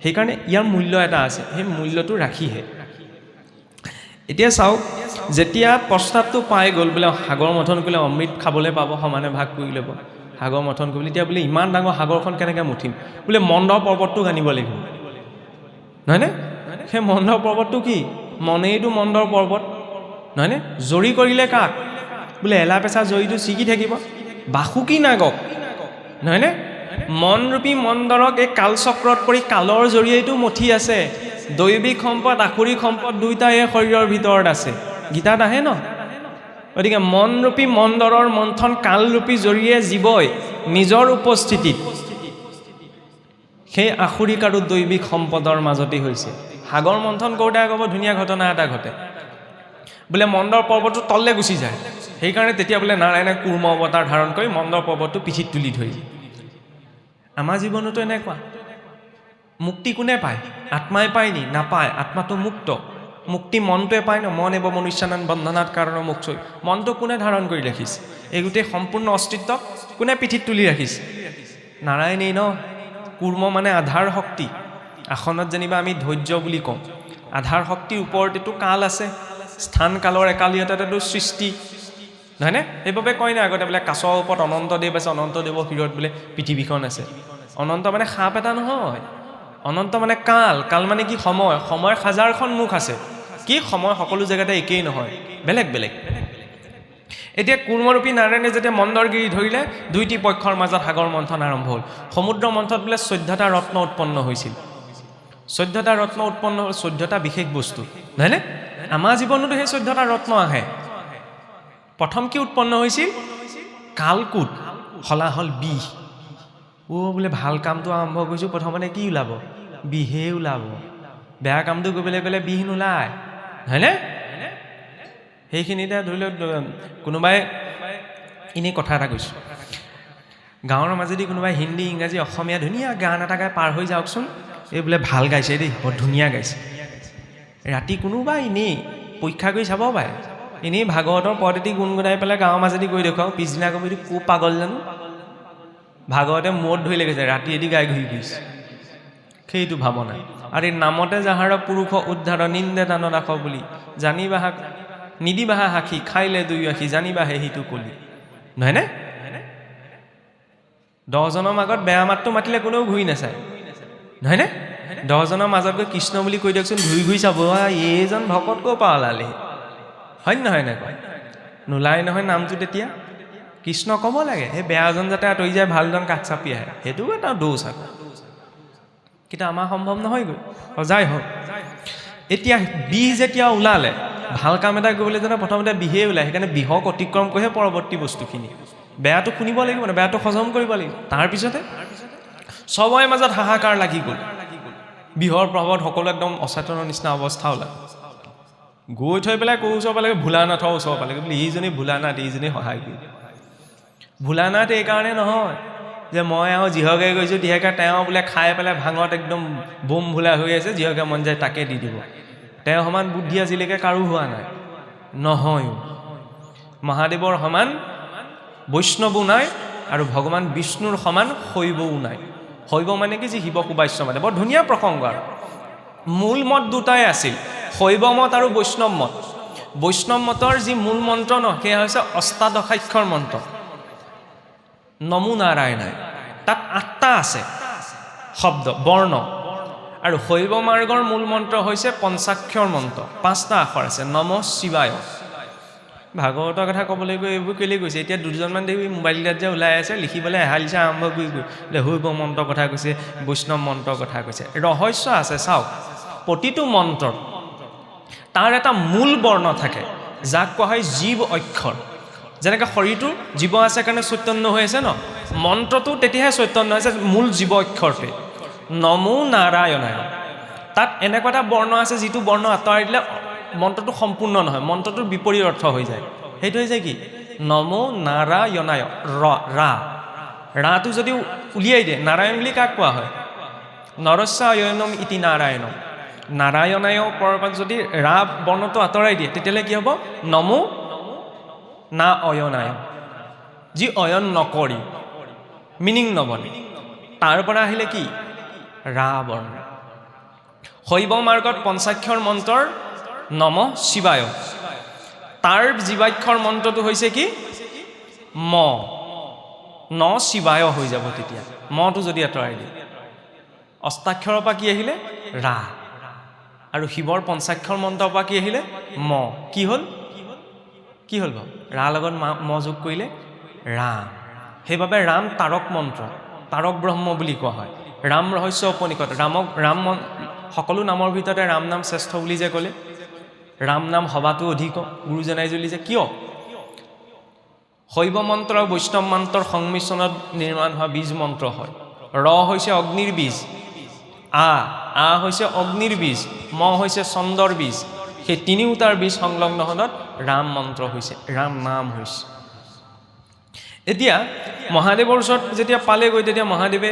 সেইকাৰণে ইয়াৰ মূল্য এটা আছে, সেই মূল্যটো ৰাখিহে। এতিয়া চাওক, যেতিয়া প্ৰস্তাৱটো পাই গ'ল বোলে সাগৰ মন্থন কৰিলে অমৃত খাবলৈ পাব, সমানে ভাগ কৰি ল'ব, সাগৰ মন্থন কৰিবলৈ। এতিয়া বোলে ইমান ডাঙৰ সাগৰখন কেনেকৈ মুঠিম? বোলে মন্দৰ পৰ্বতটো আনিব লাগিব, নহয়নে? সেই মন্দৰ পৰ্বতটো কি? মনেইটো মন্দৰ পৰ্বত, নহয়নে? জৰি কৰিলে কাক? বোলে এলা পেচা জৰিটো ছিগি থাকিব, বাসুকী নাগক, নহয়নে? মনৰূপী মন্দৰক এই কালচক্ৰত পৰি কালৰ জৰিয়তেও মঠি আছে। দৈবিক সম্পদ, আসুৰিক সম্পদ দুয়োটাই এই শৰীৰৰ ভিতৰত আছে। গীতাত আহে ন? গতিকে মনৰূপী মন্দৰৰ মন্থন কালৰূপী জৰিয়ে জীৱই নিজৰ উপস্থিতিত সেই আসুৰিক আৰু দৈবিক সম্পদৰ মাজতেই হৈছে। সাগৰ মন্থন কৰোঁতে ক'ব ধুনীয়া ঘটনা এটা ঘটে। বোলে মন্দৰ পৰ্বতটো তললৈ গুচি যায়, সেইকাৰণে তেতিয়া বোলে নাৰায়ণে কুৰ্ম অৱতাৰ ধাৰণ কৰি মন্দৰ পৰ্বতটো পিঠিত তুলি ধৰিছে। আমাৰ জীৱনতো এনেকুৱা। মুক্তি কোনে পায়? আত্মাই পায় নি? নাপায়। আত্মাটো মুক্ত। মুক্তি মনটোৱে পায় ন? মন এব মনুষ্যানান বন্ধনাত কাৰণ মোক্ষই। মনটো কোনে ধাৰণ কৰি ৰাখিছে? এই গোটেই সম্পূৰ্ণ অস্তিত্বক কোনে পিঠিত তুলি ৰাখিছে? নাৰায়ণেই ন? কুৰ্ম মানে আধাৰ শক্তি। আসনত যেনিবা আমি ধৈৰ্য বুলি কওঁ। আধাৰ শক্তিৰ ওপৰতেতো কাল আছে, স্থান কালৰ একালিয়তাতেতো সৃষ্টি, নহয়নে? সেইবাবে কয় না আগতে বোলে কাছৰ ওপৰত অনন্তদেৱ আছে, অনন্তদেৱৰ শিৰত বোলে পৃথিৱীখন আছে। অনন্ত মানে সাপ এটা নহয়, অনন্ত মানে কাল। কাল মানে কি? সময়। সময়ৰ হাজাৰখন মুখ আছে। কি? সময় সকলো জেগাতে একেই নহয়, বেলেগ বেলেগ। এতিয়া কুৰ্মৰূপী নাৰায়ণে যেতিয়া মন্দৰগিৰি ধৰিলে, দুইটি পক্ষৰ মাজত সাগৰ মন্থন আৰম্ভ হ'ল। সমুদ্ৰ মন্থনত বোলে 14টা ৰত্ন উৎপন্ন হৈছিল। 14টা ৰত্ন উৎপন্ন হ'ল, 14টা বিশেষ বস্তু, নহয়নে? আমাৰ জীৱনতো সেই 14টা ৰত্ন আহে। প্ৰথম কি উৎপন্ন হৈছিল? কালকুট, হলাহল বিষ। বোলে ভাল কামটো আৰম্ভ কৰিছোঁ, প্ৰথমতে কি ওলাব? বিহে ওলাব। বেয়া কামটো কৰিবলৈ গ'লে বিষ নোলায়, হয়নে? সেইখিনিতে ধৰি লওক কোনোবাই এনেই কথা এটা কৈছোঁ, গাঁৱৰ মাজেদি কোনোবাই হিন্দী, ইংৰাজী, অসমীয়া ধুনীয়া গান এটা গাই পাৰ হৈ যাওকচোন। এই বোলে ভাল গাইছে দেই, বৰ ধুনীয়া গাইছে। ৰাতি কোনোবাই এনেই পৰীক্ষা কৰি চাব পাৰে, এনেই ভাগৱতৰ পদ এটি গুণগুণাই পেলাই গাঁৱৰ মাজেদি গৈ দেখুৱাওঁ, পিছদিনা কবি কো পাগল জানো? ভাগৱতে মূৰত ধৰি লাগিছে, ৰাতি এটি গাই ঘূৰি ফুৰিছে। সেইটো ভাৱনা। আৰু এই নামতে যাহাৰ পুৰুষ উদ্ধাৰ নিন্দে দান ৰাখ বুলি জানিবাহা নিদিবাহা সাক্ষী খাইলে দুই আখি জানিবাহে সিটো কলি, নহয়নে? 10জনৰ মাজত বেয়া মাতটো মাতিলে কোনেও ঘূৰি নাচায়, নহয়নে? 10জনৰ মাজত গৈ কৃষ্ণ বুলি কৈ দিয়কচোন, ঘূৰি ঘূৰি চাব, এইজন ভকত ক'ৰ পৰা ওলালে, হয় নহয়? এনেকুৱা নোলায় নহয় নামটো। তেতিয়া কৃষ্ণ ক'ব লাগে, সেই বেয়াজন যাতে আঁতৰি যায়, ভালজন কাষ চাপি আহে, সেইটোও এটা দোষ আকৌ। কিন্তু আমাৰ সম্ভৱ নহয়গৈ। যাই হওক, এতিয়া বিহ যেতিয়া ওলালে, ভাল কাম এটা কৰিবলৈ জানে প্ৰথমতে বিহে ওলায়। সেইকাৰণে বিহক অতিক্ৰম কৰিহে পৰৱৰ্তী বস্তুখিনি। বেয়াটো শুনিব লাগিব, মানে বেয়াটো হজম কৰিব লাগিব। তাৰপিছতে চবৰে মাজত হাহাকাৰ লাগি গ'ল। বিহৰ প্ৰভাৱত সকলো একদম অচেতনৰ নিচিনা অৱস্থা ওলাল। গৈ থৈ পেলাই ক'ৰ ওচৰ পালেগৈ? ভোলানাথৰ ওচৰ পালেগৈ। বোলে এইজনী ভোলানাথ, এইজনী সহায় কৰি। ভোলানাথ এইকাৰণে নহয় যে মই আৰু যিহকে গৈছোঁ তিহকে তেওঁ বোলে খাই পেলাই ভাঙত একদম বোম ভোলা হৈ আছে, যিহকে মন যায় তাকে দি দিব। তেওঁ সমান বুদ্ধি আজিলৈকে কাৰো হোৱা নাই, নহয়ো। মহাদেৱৰ সমান বৈষ্ণৱো নাই, আৰু ভগৱান বিষ্ণুৰ সমান শৈৱও নাই। শৈৱ মানে কি? যি শিৱ সুবাস্য মানে। বৰ ধুনীয়া প্ৰসংগ। আৰু মূল মত দুটাই আছিল, শৈৱ মত আৰু বৈষ্ণৱ মত। বৈষ্ণৱ মতৰ যি মূল মন্ত্ৰ ন, সেয়া হৈছে অষ্টাদশাক্ষৰ মন্ত্ৰ, নমো নাৰায়ণায়। তাত 8টা আছে শব্দ, বৰ্ণ। আৰু শৈৱ মাৰ্গৰ মূল মন্ত্ৰ হৈছে পঞ্চাক্ষৰ মন্ত্ৰ, 5টা আখৰ আছে, নমঃ শিৱায়। ভাগৱতৰ কথা ক'বলৈ গৈ এইবোৰ কেলেই গৈছে? এতিয়া 2জনমান দেৱী মোবাইলবিলাক যে ওলাই আছে, লিখিবলৈ এহালিচা আৰম্ভ কৰি গৈ শৈৱ মন্ত্ৰৰ কথা কৈছে, বৈষ্ণৱ মন্ত্ৰৰ কথা কৈছে। ৰহস্য আছে চাওক। প্ৰতিটো মন্ত্ৰত তাৰ এটা মূল বৰ্ণ থাকে, যাক কোৱা হয় জীৱ অক্ষৰ। যেনেকৈ শৰীৰটো জীৱ আছে কাৰণে চৈতন্য হৈ আছে ন, মন্ত্ৰটো তেতিয়াহে চৈতন্য হৈছে মূল জীৱ অক্ষৰটোৱে, নমো নাৰায়ণায়। তাত এনেকুৱা এটা বৰ্ণ আছে, যিটো বৰ্ণ আঁতৰাই দিলে মন্ত্ৰটো সম্পূৰ্ণ নহয়, মন্ত্ৰটোৰ বিপৰীত অৰ্থ হৈ যায়। সেইটো হৈছে কি? নমো নাৰায়ণায়। ৰাটো যদি উলিয়াই দিয়ে, নাৰায়ণ বুলি কাক কোৱা হয়? নৰস্যায়নম ইতি নাৰায়ণম। নাৰায়ণায় পৰ্বত যদি ৰা বৰ্ণটো আঁতৰাই দিয়ে, তেতিয়াহ'লে কি হ'ব? নমো না অয়নায়, যি অয়ন নকৰি, মিনিং নবনে। তাৰ পৰা আহিলে কি? ৰা বৰ্ণ। শৈৱ মাৰ্গত পঞ্চাক্ষৰ মন্ত্ৰৰ নমঃ শিৱায়। তাৰ জীৱাক্ষৰ মন্ত্ৰটো হৈছে কি? ম। ন শিৱায় হৈ যাব তেতিয়া মটো যদি আঁতৰাই দিয়ে অষ্টাক্ষৰৰ পৰা কি আহিলে ৰা আৰু শিৱৰ পঞ্চাক্ষৰ মন্ত্ৰৰ পৰা কি আহিলে ম কি হ'ল বাৰু ৰা লগত ম যোগ কৰিলে ৰাম সেইবাবে ৰাম তাৰক মন্ত্ৰ তাৰক ব্ৰহ্ম বুলি কোৱা হয় ৰাম ৰহস্য উপনিষদ ৰাম সকলো নামৰ ভিতৰতে ৰাম নাম শ্ৰেষ্ঠ বুলি যে ক'লে ৰাম নাম সবাতো অধিক গুৰুজনাই জ্বলিছে কিয় শৈৱ মন্ত্ৰ আৰু বৈষ্ণৱ মন্ত্ৰৰ সংমিশ্ৰণত নিৰ্মাণ হোৱা বীজ মন্ত্ৰ হয় ৰ হৈছে অগ্নিৰ বীজ আ হৈছে অগ্নিৰ বীজ ম হৈছে চন্দ্ৰৰ বীজ সেই তিনিওটাৰ বীজ সংলগ্ন হলত ৰাম মন্ত্ৰ হৈছে ৰাম নাম হৈছে এতিয়া মহাদেৱৰ ওচৰত যেতিয়া পালেগৈ তেতিয়া মহাদেৱে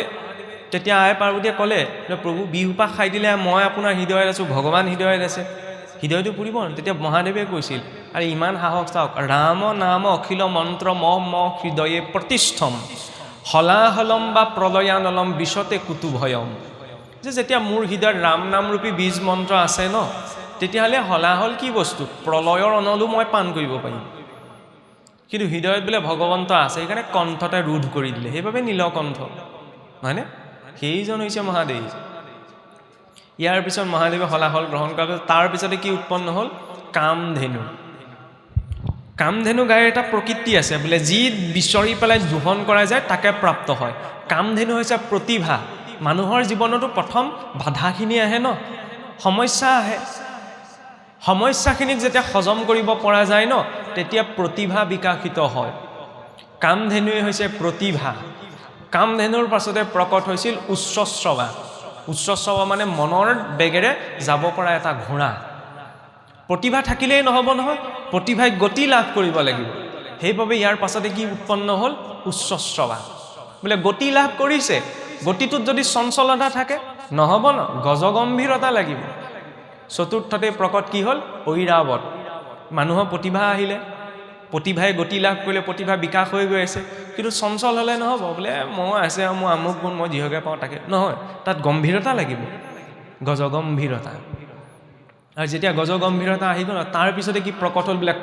তেতিয়া আই পাৰ্বতীয়ে ক'লে যে প্ৰভু বিহুপা খাই দিলে মই আপোনাৰ হৃদয়ত আছোঁ ভগৱান হৃদয়ত আছে হৃদয়টো পুৰিব তেতিয়া মহাদেৱে কৈছিল আৰু ইমান সাহস চাওক ৰাম নাম অখিল মন্ত্ৰ ম হৃদয়ে প্ৰতিষ্ঠম হলাহলম বা প্ৰলয়ানলম বিশতে কুতু ভয়ম যে যেতিয়া মোৰ হৃদয়ত ৰাম নামৰূপী বীজ মন্ত্ৰ আছে ন তেতিয়াহ'লে হলাহল কি বস্তু প্ৰলয়ৰ অনলো মই পান কৰিব পাৰিম কিন্তু হৃদয়ত বোলে ভগৱন্ত আছে সেইকাৰণে কণ্ঠতে ৰোধ কৰি দিলে সেইবাবে নীলকণ্ঠ হয়নে সেইজন হৈছে মহাদেৱ ইয়াৰ পিছত মহাদেৱে হলাহল গ্ৰহণ কৰাৰ পিছত তাৰ পিছতে কি উৎপন্ন হ'ল কামধেনু গাইৰ এটা প্ৰকৃতি আছে বোলে যি বিচৰি পেলাই দোহন কৰা যায় তাকে প্ৰাপ্ত হয় কামধেনু হৈছে প্ৰতিভা মানুহৰ জীৱনতো প্ৰথম বাধাখিনি আহে ন সমস্যা আহে সমস্যাখিনিক যেতিয়া হজম কৰিব পৰা যায় ন তেতিয়া প্ৰতিভা বিকাশিত হয় কামধেনুৱে হৈছে প্ৰতিভা কামধেনুৰ পাছতে প্ৰকট হৈছিল উচ্চশ্ৰৱা মানে মনৰ বেগেৰে যাব পৰা এটা ঘোঁৰা প্ৰতিভা থাকিলেই নহ'ব নহয় প্ৰতিভাই গতি লাভ কৰিব লাগিব সেইবাবে ইয়াৰ পাছতে কি উৎপন্ন হ'ল উচ্চশ্ৰৱা বোলে গতি লাভ কৰিছে গতিটোত যদি চঞ্চলতা থাকে নহ'ব ন গজগম্ভীৰতা লাগিব চতুৰ্থতে প্ৰকট কি হ'ল ঐৰাৱত মানুহৰ প্ৰতিভা আহিলে প্ৰতিভাই গতি লাভ কৰিলে প্ৰতিভা বিকাশ হৈ গৈ আছে কিন্তু চঞ্চল হ'লে নহ'ব বোলে মই আছে মোৰ আমুক গুণ মই যিহকে পাওঁ তাকে নহয় তাত গম্ভীৰতা লাগিব গজগম্ভীৰতা আৰু যেতিয়া গজগম্ভীৰতা আহি গ'ল তাৰ পিছতে কি প্ৰকট হ'ল বোলে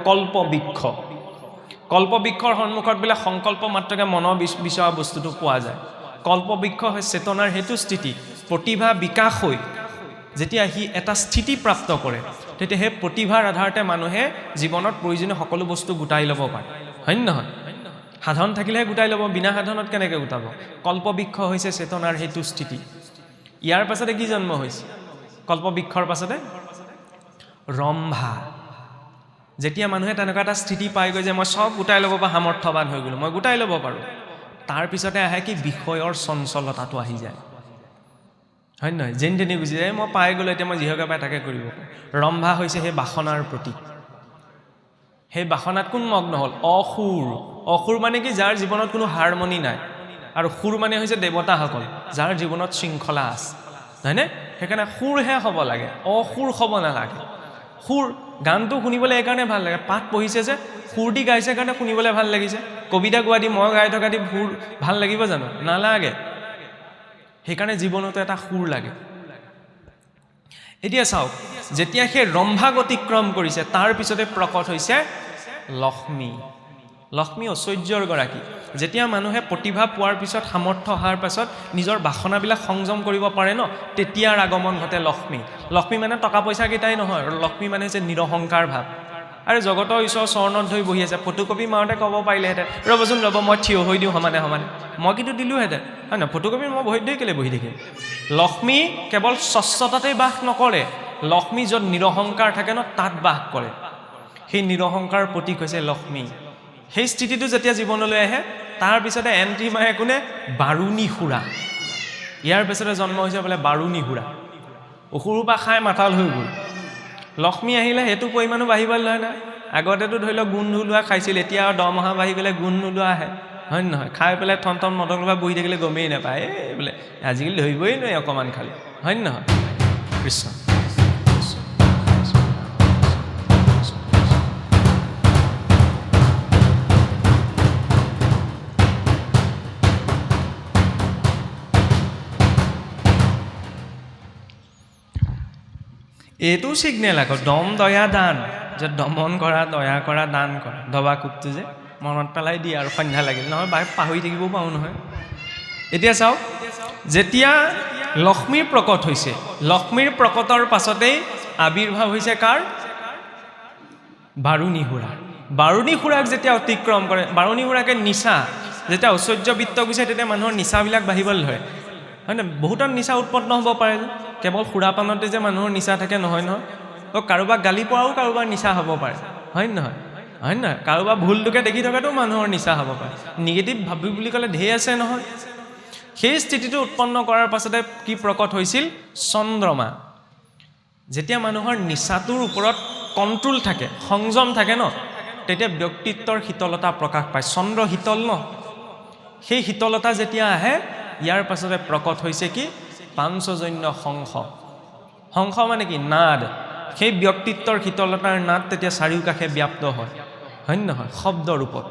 কল্পবৃক্ষৰ সন্মুখত বোলে সংকল্প মাত্ৰকে মনৰ বিচৰা বস্তুটো পোৱা যায় কল্পবৃক্ষ হয় চেতনাৰ হেতু স্থিতি প্ৰতিভা বিকাশ হৈ যেতিয়া সি এটা স্থিতি প্ৰাপ্ত কৰে তেতিয়া সেই প্ৰতিভাৰ আধাৰতে মানুহে জীৱনত প্ৰয়োজনীয় সকলো বস্তু গোটাই ল'ব পাৰে হয় নহয় সাধন থাকিলেহে গোটাই ল'ব বিনা সাধনত কেনেকৈ গোটাব কল্পবৃক্ষ হৈছে চেতনাৰ হেতু স্থিতি ইয়াৰ পাছতে কি জন্ম হৈছে কল্পবৃক্ষৰ পাছতে ৰম্ভা যেতিয়া মানুহে তেনেকুৱা এটা স্থিতি পাইগৈ যে মই চব গোটাই ল'ব পৰা সামৰ্থ্যৱান হৈ গ'লোঁ মই গোটাই ল'ব পাৰোঁ তাৰ পিছতে আহে কি বিষয়ৰ চঞ্চলতাটো আহি যায় হয় নহয় যেন তেনে গুচি যায় মই পাই গ'লোঁ এতিয়া মই যিহকে পাই তাকে কৰিব পাৰোঁ ৰম্ভা হৈছে সেই বাসনাৰ প্ৰতীক সেই বাসনাত কোন মগ্ন হ'ল অসুৰ মানে কি যাৰ জীৱনত কোনো হাৰমনি নাই আৰু সুৰ মানে হৈছে দেৱতাসকল যাৰ জীৱনত শৃংখলা আছে হয়নে সেইকাৰণে সুৰহে হ'ব লাগে অসুৰ হ'ব নালাগে সুৰ গানটো শুনিবলৈ এইকাৰণে ভাল লাগে পাঠ পঢ়িছে যে সুৰ দি গাইছে কাৰণে শুনিবলৈ ভাল লাগিছে কবিতা গোৱা দি মই গাই থকা দি সুৰ ভাল লাগিব জানো নালাগে সেইকাৰণে জীৱনতো এটা সুৰ লাগে এতিয়া চাওক যেতিয়া সেই ৰম্ভাক অতিক্ৰম কৰিছে তাৰ পিছতে প্ৰকট হৈছে লক্ষ্মী ঐশ্বৰ্যৰ গৰাকী যেতিয়া মানুহে প্ৰতিভা পোৱাৰ পিছত সামৰ্থ্য অহাৰ পাছত নিজৰ বাসনাবিলাক সংযম কৰিব পাৰে ন তেতিয়াৰ আগমন ঘটে লক্ষ্মী মানে টকা পইচা কেইটাই নহয় লক্ষ্মী মানে হৈছে নিৰহংকাৰ ভাৱ আৰু জগতৰ ঈশ্বৰৰ চৰণত ধৰি বহি আছে ফটোকপি মাৰোঁতে ক'ব পাৰিলেহেঁতেন ৰ'ব মই থিয় হৈ দিওঁ সমানে মই কিন্তু দিলোঁহেঁতেন হয় নহয় ফটোকপি মই ভৰিত ধৰি কেলৈ বহি থাকিম লক্ষ্মী কেৱল স্বচ্ছতাতেই বাস নকৰে লক্ষ্মী য'ত নিৰহংকাৰ থাকে ন তাত বাস কৰে সেই নিৰহংকাৰ প্ৰতীক হৈছে লক্ষ্মী সেই স্থিতিটো যেতিয়া জীৱনলৈ আহে তাৰ পিছতে এণ্ট্ৰি মাৰে কোনে বাৰুণী সুৰা ইয়াৰ পিছতে জন্ম হৈছে বোলে বাৰুণী সুৰা অসুৰৰ পৰা খাই মাতাল হৈ গ'ল লক্ষ্মী আহিলে সেইটো পৰিমাণো বাঢ়িবলৈ লয় নাই আগতেতো ধৰি লওক গোন্ধ ওলোৱা খাইছিল এতিয়া আৰু দৰমহা বাঢ়ি গ'লে গোন্ধ নোলোৱা আহে হয় নহয় খাই পেলাই থন মটন পৰা বহি থাকিলে গমেই নাপায় বোলে আজিকালি ধৰিবই নোৱাৰি অকণমান খালি হয় নহয় কৃষ্ণ এইটো চিগনেল আকৌ দম দয়া দান যে দমন কৰা দয়া কৰা দান কৰা দবা কোপটো যে মনত পেলাই দিয়ে আৰু সন্ধ্যা লাগিল নহয় পাহৰি থাকিবও পাৰোঁ নহয়। এতিয়া চাওক, যেতিয়া লক্ষ্মীৰ প্ৰকট হৈছে, লক্ষ্মীৰ প্ৰকটৰ পাছতেই আবিৰ্ভাৱ হৈছে কাৰ? বাৰুণী সুৰা। বাৰুণী সুৰাক যেতিয়া অতিক্ৰম কৰে, বাৰুণী সুৰাকে নিচা যেতিয়া ঐশ্বৰ্য বৃত্ত গৈছে, তেতিয়া মানুহৰ নিচাবিলাক বাঢ়িবলৈ ধৰে, হয় নে? বহুতৰ নিচা উৎপন্ন হ'ব পাৰে, কেৱল সুৰাপানতে যে মানুহৰ নিচা থাকে নহয় নহয়। কাৰোবাক গালি পৰাও কাৰোবাৰ নিচা হ'ব পাৰে, হয় নে নহয়? হয় নহয়? কাৰোবাৰ ভুলটোকে দেখি থকাটো মানুহৰ নিচা হ'ব পাৰে। নিগেটিভ ভাবি বুলি ক'লে ঢেৰ আছে নহয়। সেই স্থিতিটো উৎপন্ন কৰাৰ পাছতে কি প্ৰকট হৈছিল? চন্দ্ৰমা। যেতিয়া মানুহৰ নিচাটোৰ ওপৰত কণ্ট্ৰোল থাকে, সংযম থাকে ন, তেতিয়া ব্যক্তিত্বৰ শীতলতা প্ৰকাশ পায়। চন্দ্ৰ শীতল ন, সেই শীতলতা যেতিয়া আহে, ইয়াৰ পাছতে প্ৰকট হৈছে কি? পাঞ্চজন্য হংস। হংস মানে কি? নাদ। সেই ব্যক্তিত্বৰ শীতলতাৰ নাদ তেতিয়া চাৰিওকাষে ব্যাপ্ত হয়, হয় নহয়? শব্দ ৰূপত।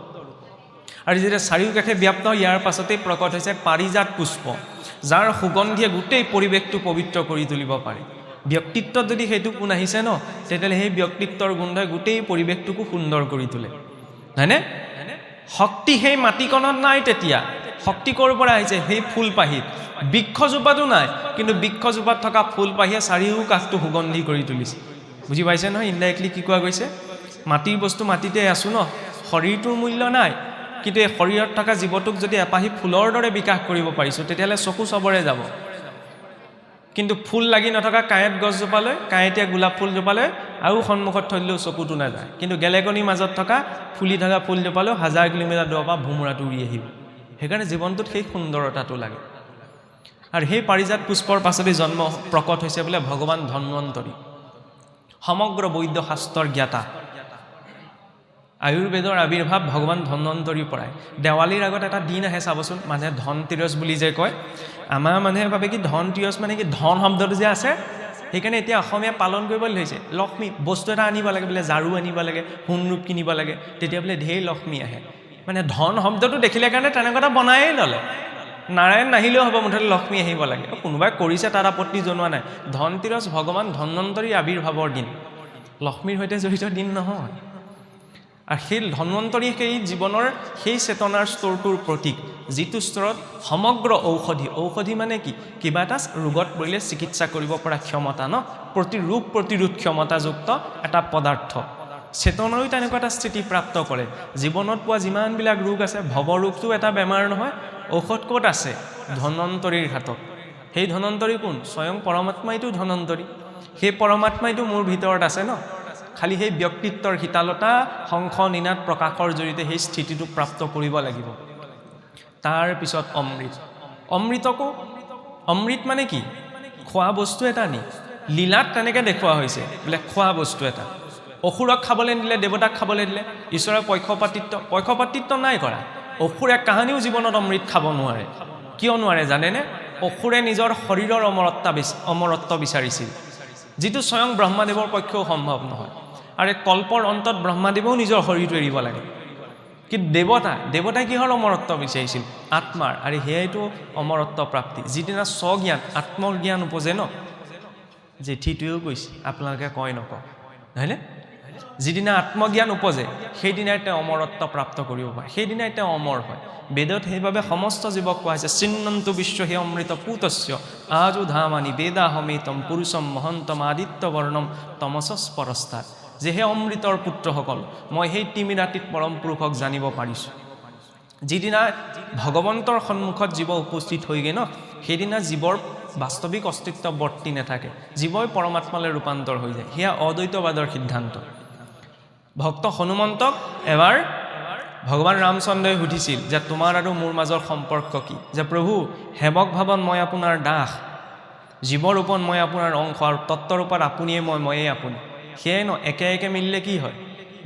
আৰু যেতিয়া চাৰিওকাষে ব্যাপ্ত হয়, ইয়াৰ পাছতেই প্ৰকট হৈছে পাৰিজাত পুষ্প, যাৰ সুগন্ধিয়ে গোটেই পৰিৱেশটো পবিত্ৰ কৰি তুলিব পাৰে। ব্যক্তিত্বত যদি সেইটো গুণ আহিছে ন, তেতিয়াহ'লে সেই ব্যক্তিত্বৰ গোন্ধই গোটেই পৰিৱেশটোকো সুন্দৰ কৰি তোলে, হয়নে? শক্তি সেই মাটিকণত নাই তেতিয়া। শক্তি ক'ৰ পৰা আহিছে? সেই ফুলপাহিত। বৃক্ষজোপাতো নাই, কিন্তু বৃক্ষজোপাত থকা ফুলপাহিয়ে চাৰিওকাষটো সুগন্ধি কৰি তুলিছে। বুজি পাইছে নহয় ইনডাইৰেক্টলি কি কোৱা গৈছে? মাটিৰ বস্তু মাটিতে আছোঁ ন, শৰীৰটোৰ মূল্য নাই, কিন্তু এই শৰীৰত থকা জীৱটোক যদি এপাহি ফুলৰ দৰে বিকাশ কৰিব পাৰিছোঁ, তেতিয়াহ'লে চকু চবৰে যাব। কিন্তু ফুল লাগি নথকা কাঁইট গছজোপালৈ, কাঁইটীয়া গোলাপ ফুলজোপালৈ আৰু সন্মুখত থৈ দিলেও চকুটো নাযায়, কিন্তু গেলেকনিৰ মাজত থকা ফুলি থকা ফুলজোপালৈও 1000 কিলোমিটাৰ দূৰৰ পৰা ভোমোৰাটো উৰি আহিব। সেইকাৰণে জীৱনটোত সেই সুন্দৰতাটো লাগে। আৰু সেই পাৰিজাত পুষ্পৰ পাছতেই জন্ম প্ৰকট হৈছে বোলে ভগৱান ধন্বন্তৰী, সমগ্ৰ বৈদ্য শাস্ত্ৰৰ জ্ঞাতা। আয়ুৰ্বেদৰ আবিৰ্ভাৱ ভগৱান ধন্বন্তৰীৰ পৰাই। দেৱালীৰ আগত এটা দিন আহে চাবচোন, মানুহে ধনতেৰছ বুলি যে কয়। আমাৰ মানুহে ভাবে কি ধনতেৰছ মানে কি? ধন শব্দটো যে আছে, সেইকাৰণে এতিয়া অসমীয়া পালন কৰিবলৈ ধৰিছে। লক্ষ্মী বস্তু এটা আনিব লাগে, বোলে ঝাৰু আনিব লাগে, সোণৰূপ কিনিব লাগে, তেতিয়া বোলে ঢেৰ লক্ষ্মী আহে। মানে ধন শব্দটো দেখিলে কাৰণে তেনেকুৱা এটা বনায়েই ল'লে। নাৰায়ণ নাহিলেও হ'ব, মুঠতে লক্ষ্মী আহিব লাগে। কোনোবাই কৰিছে, তাত আপত্তি জনোৱা নাই। ধনতেৰছ ভগৱান ধন্বন্তৰীৰ আবিৰ্ভাৱৰ দিন, লক্ষ্মীৰ সৈতে জড়িত দিন নহয়। আৰু সেই ধন্বন্তৰী সেই জীৱনৰ সেই চেতনাৰ স্তৰটোৰ প্ৰতীক, যিটো স্তৰত সমগ্ৰ ঔষধি, ঔষধি মানে কি? কিবা এটা ৰোগত পৰিলে চিকিৎসা কৰিব পৰা ক্ষমতা ন, ৰোগ প্ৰতিৰোধ ক্ষমতাযুক্ত এটা পদাৰ্থ। চেতনাও তেনেকুৱা এটা স্থিতি প্ৰাপ্ত কৰে। জীৱনত পোৱা যিমানবিলাক ৰোগ আছে, ভৱৰোগটো এটা বেমাৰ নহয়, ঔষধ ক'ত আছে? ধন্বন্তৰীৰ হাতত। সেই ধন্বন্তৰী কোন? স্বয়ং পৰমাত্মাইটো ধন্বন্তৰী। সেই পৰমাত্মাইটো মোৰ ভিতৰত আছে ন, খালি সেই ব্যক্তিত্বৰ শীতলতা শংখ নিনাদ প্ৰকাশৰ জৰিয়তে সেই স্থিতিটো প্ৰাপ্ত কৰিব লাগিব। তাৰপিছত অমৃত। অমৃতকো, অমৃত মানে কি? খোৱা বস্তু এটা নি? লীলাত তেনেকৈ দেখুওৱা হৈছে বোলে খোৱা বস্তু এটা। অসুৰক খাবলৈ নিদিলে, দেৱতাক খাবলৈ দিলে। ঈশ্বৰৰ পক্ষপাতিত্ব নাই কৰা। অসুৰে কাহানিও জীৱনত অমৃত খাব নোৱাৰে। কিয় নোৱাৰে জানেনে? অসুৰে নিজৰ শৰীৰৰ অমৰত্ব বিচাৰিছিল, যিটো স্বয়ং ব্ৰহ্মাদেৱৰ পক্ষেও সম্ভৱ নহয়। আৰু কল্পৰ অন্তত ব্ৰহ্মাদেৱেও নিজৰ শৰীৰটো এৰিব লাগে। কিন্তু দেৱতাই কিহৰ অমৰত্ব বিচাৰিছিল? আত্মাৰ। আৰু সেয়াইতো অমৰত্ব প্ৰাপ্তি। যিদিনা স্বজ্ঞান, আত্মজ্ঞান উপজে ন, জেঠীটোৱেও কৈছে, আপোনালোকে কয় নকয়, হয়নে? যিদিনা আত্মজ্ঞান উপজে, সেইদিনাই তেওঁ অমৰত্ব প্ৰাপ্ত কৰিব পাৰে, সেইদিনাই তেওঁ অমৰ হয়। বেদত সেইবাবে সমস্ত জীৱক কোৱা হৈছে, চিন্নন্তু বিশ্ব হে অমৃত পুতস্য আজু ধামানি বেদাহমেতম পুৰুষম মহন্তম আদিত্য বৰ্ণম তমসস্পৰস্তাত। যে হে অমৃতৰ পুত্ৰসকল, মই সেই তিমি ৰাতিত পৰম পুৰুষক জানিব পাৰিছোঁ। যিদিনা ভগৱন্তৰ সন্মুখত জীৱ উপস্থিত হয়গৈ ন, সেইদিনা জীৱৰ বাস্তৱিক অস্তিত্ব বৰ্তি নাথাকে, জীৱই পৰমাত্মালৈ ৰূপান্তৰ হৈ যায়। সেয়া অদ্বৈতবাদৰ সিদ্ধান্ত। ভক্ত হনুমন্তক এবাৰ ভগৱান ৰামচন্দ্ৰই সুধিছিল যে তোমাৰ আৰু মোৰ মাজৰ সম্পৰ্ক কি? যে প্ৰভু, সেৱক ভাৱত মই আপোনাৰ দাস, জীৱৰূপত মই আপোনাৰ অংশ, আৰু তত্ত্বৰূপত আপুনিয়ে ময়েই আপুনি। সেয়াই ন, একে একে মিলিলে কি হয়?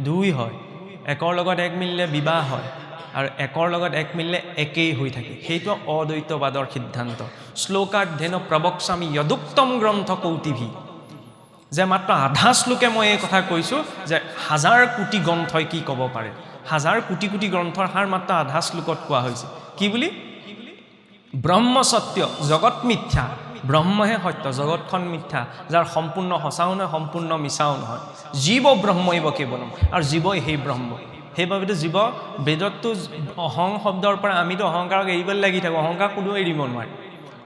দুই হয়। একৰ লগত এক মিলিলে বিবাহ হয়, আৰু একৰ লগত এক মিলিলে একেই হৈ থাকে। সেইটো অদ্বৈতবাদৰ সিদ্ধান্ত। শ্লোকাৰ্ধেন প্ৰবক্সামি যদুক্তম গ্ৰন্থ কৌটিভি। যে মাত্ৰ আধা শ্লোকে মই এই কথা কৈছোঁ যে 1000 কোটি গ্ৰন্থই কি ক'ব পাৰে। 1000 কোটি কোটি গ্ৰন্থৰ সাৰ মাত্ৰ আধা শ্লোকত কোৱা হৈছে। কি বুলি? ব্ৰহ্ম সত্য জগত মিথ্যা, ব্ৰহ্মহে সত্য, জগতখন মিথ্যা, যাৰ সম্পূৰ্ণ সঁচাও নহয়, সম্পূৰ্ণ মিছাও নহয়। জীৱ ব্ৰহ্মইব কেৱলম, আৰু জীৱই সেই ব্ৰহ্ম। সেইবাবেতো জীৱ বেদততো অহং শব্দৰ পৰা আমিতো অহংকাৰক এৰিবলৈ লাগি থাকোঁ, অহংকাৰ কোনো এৰিব নোৱাৰে।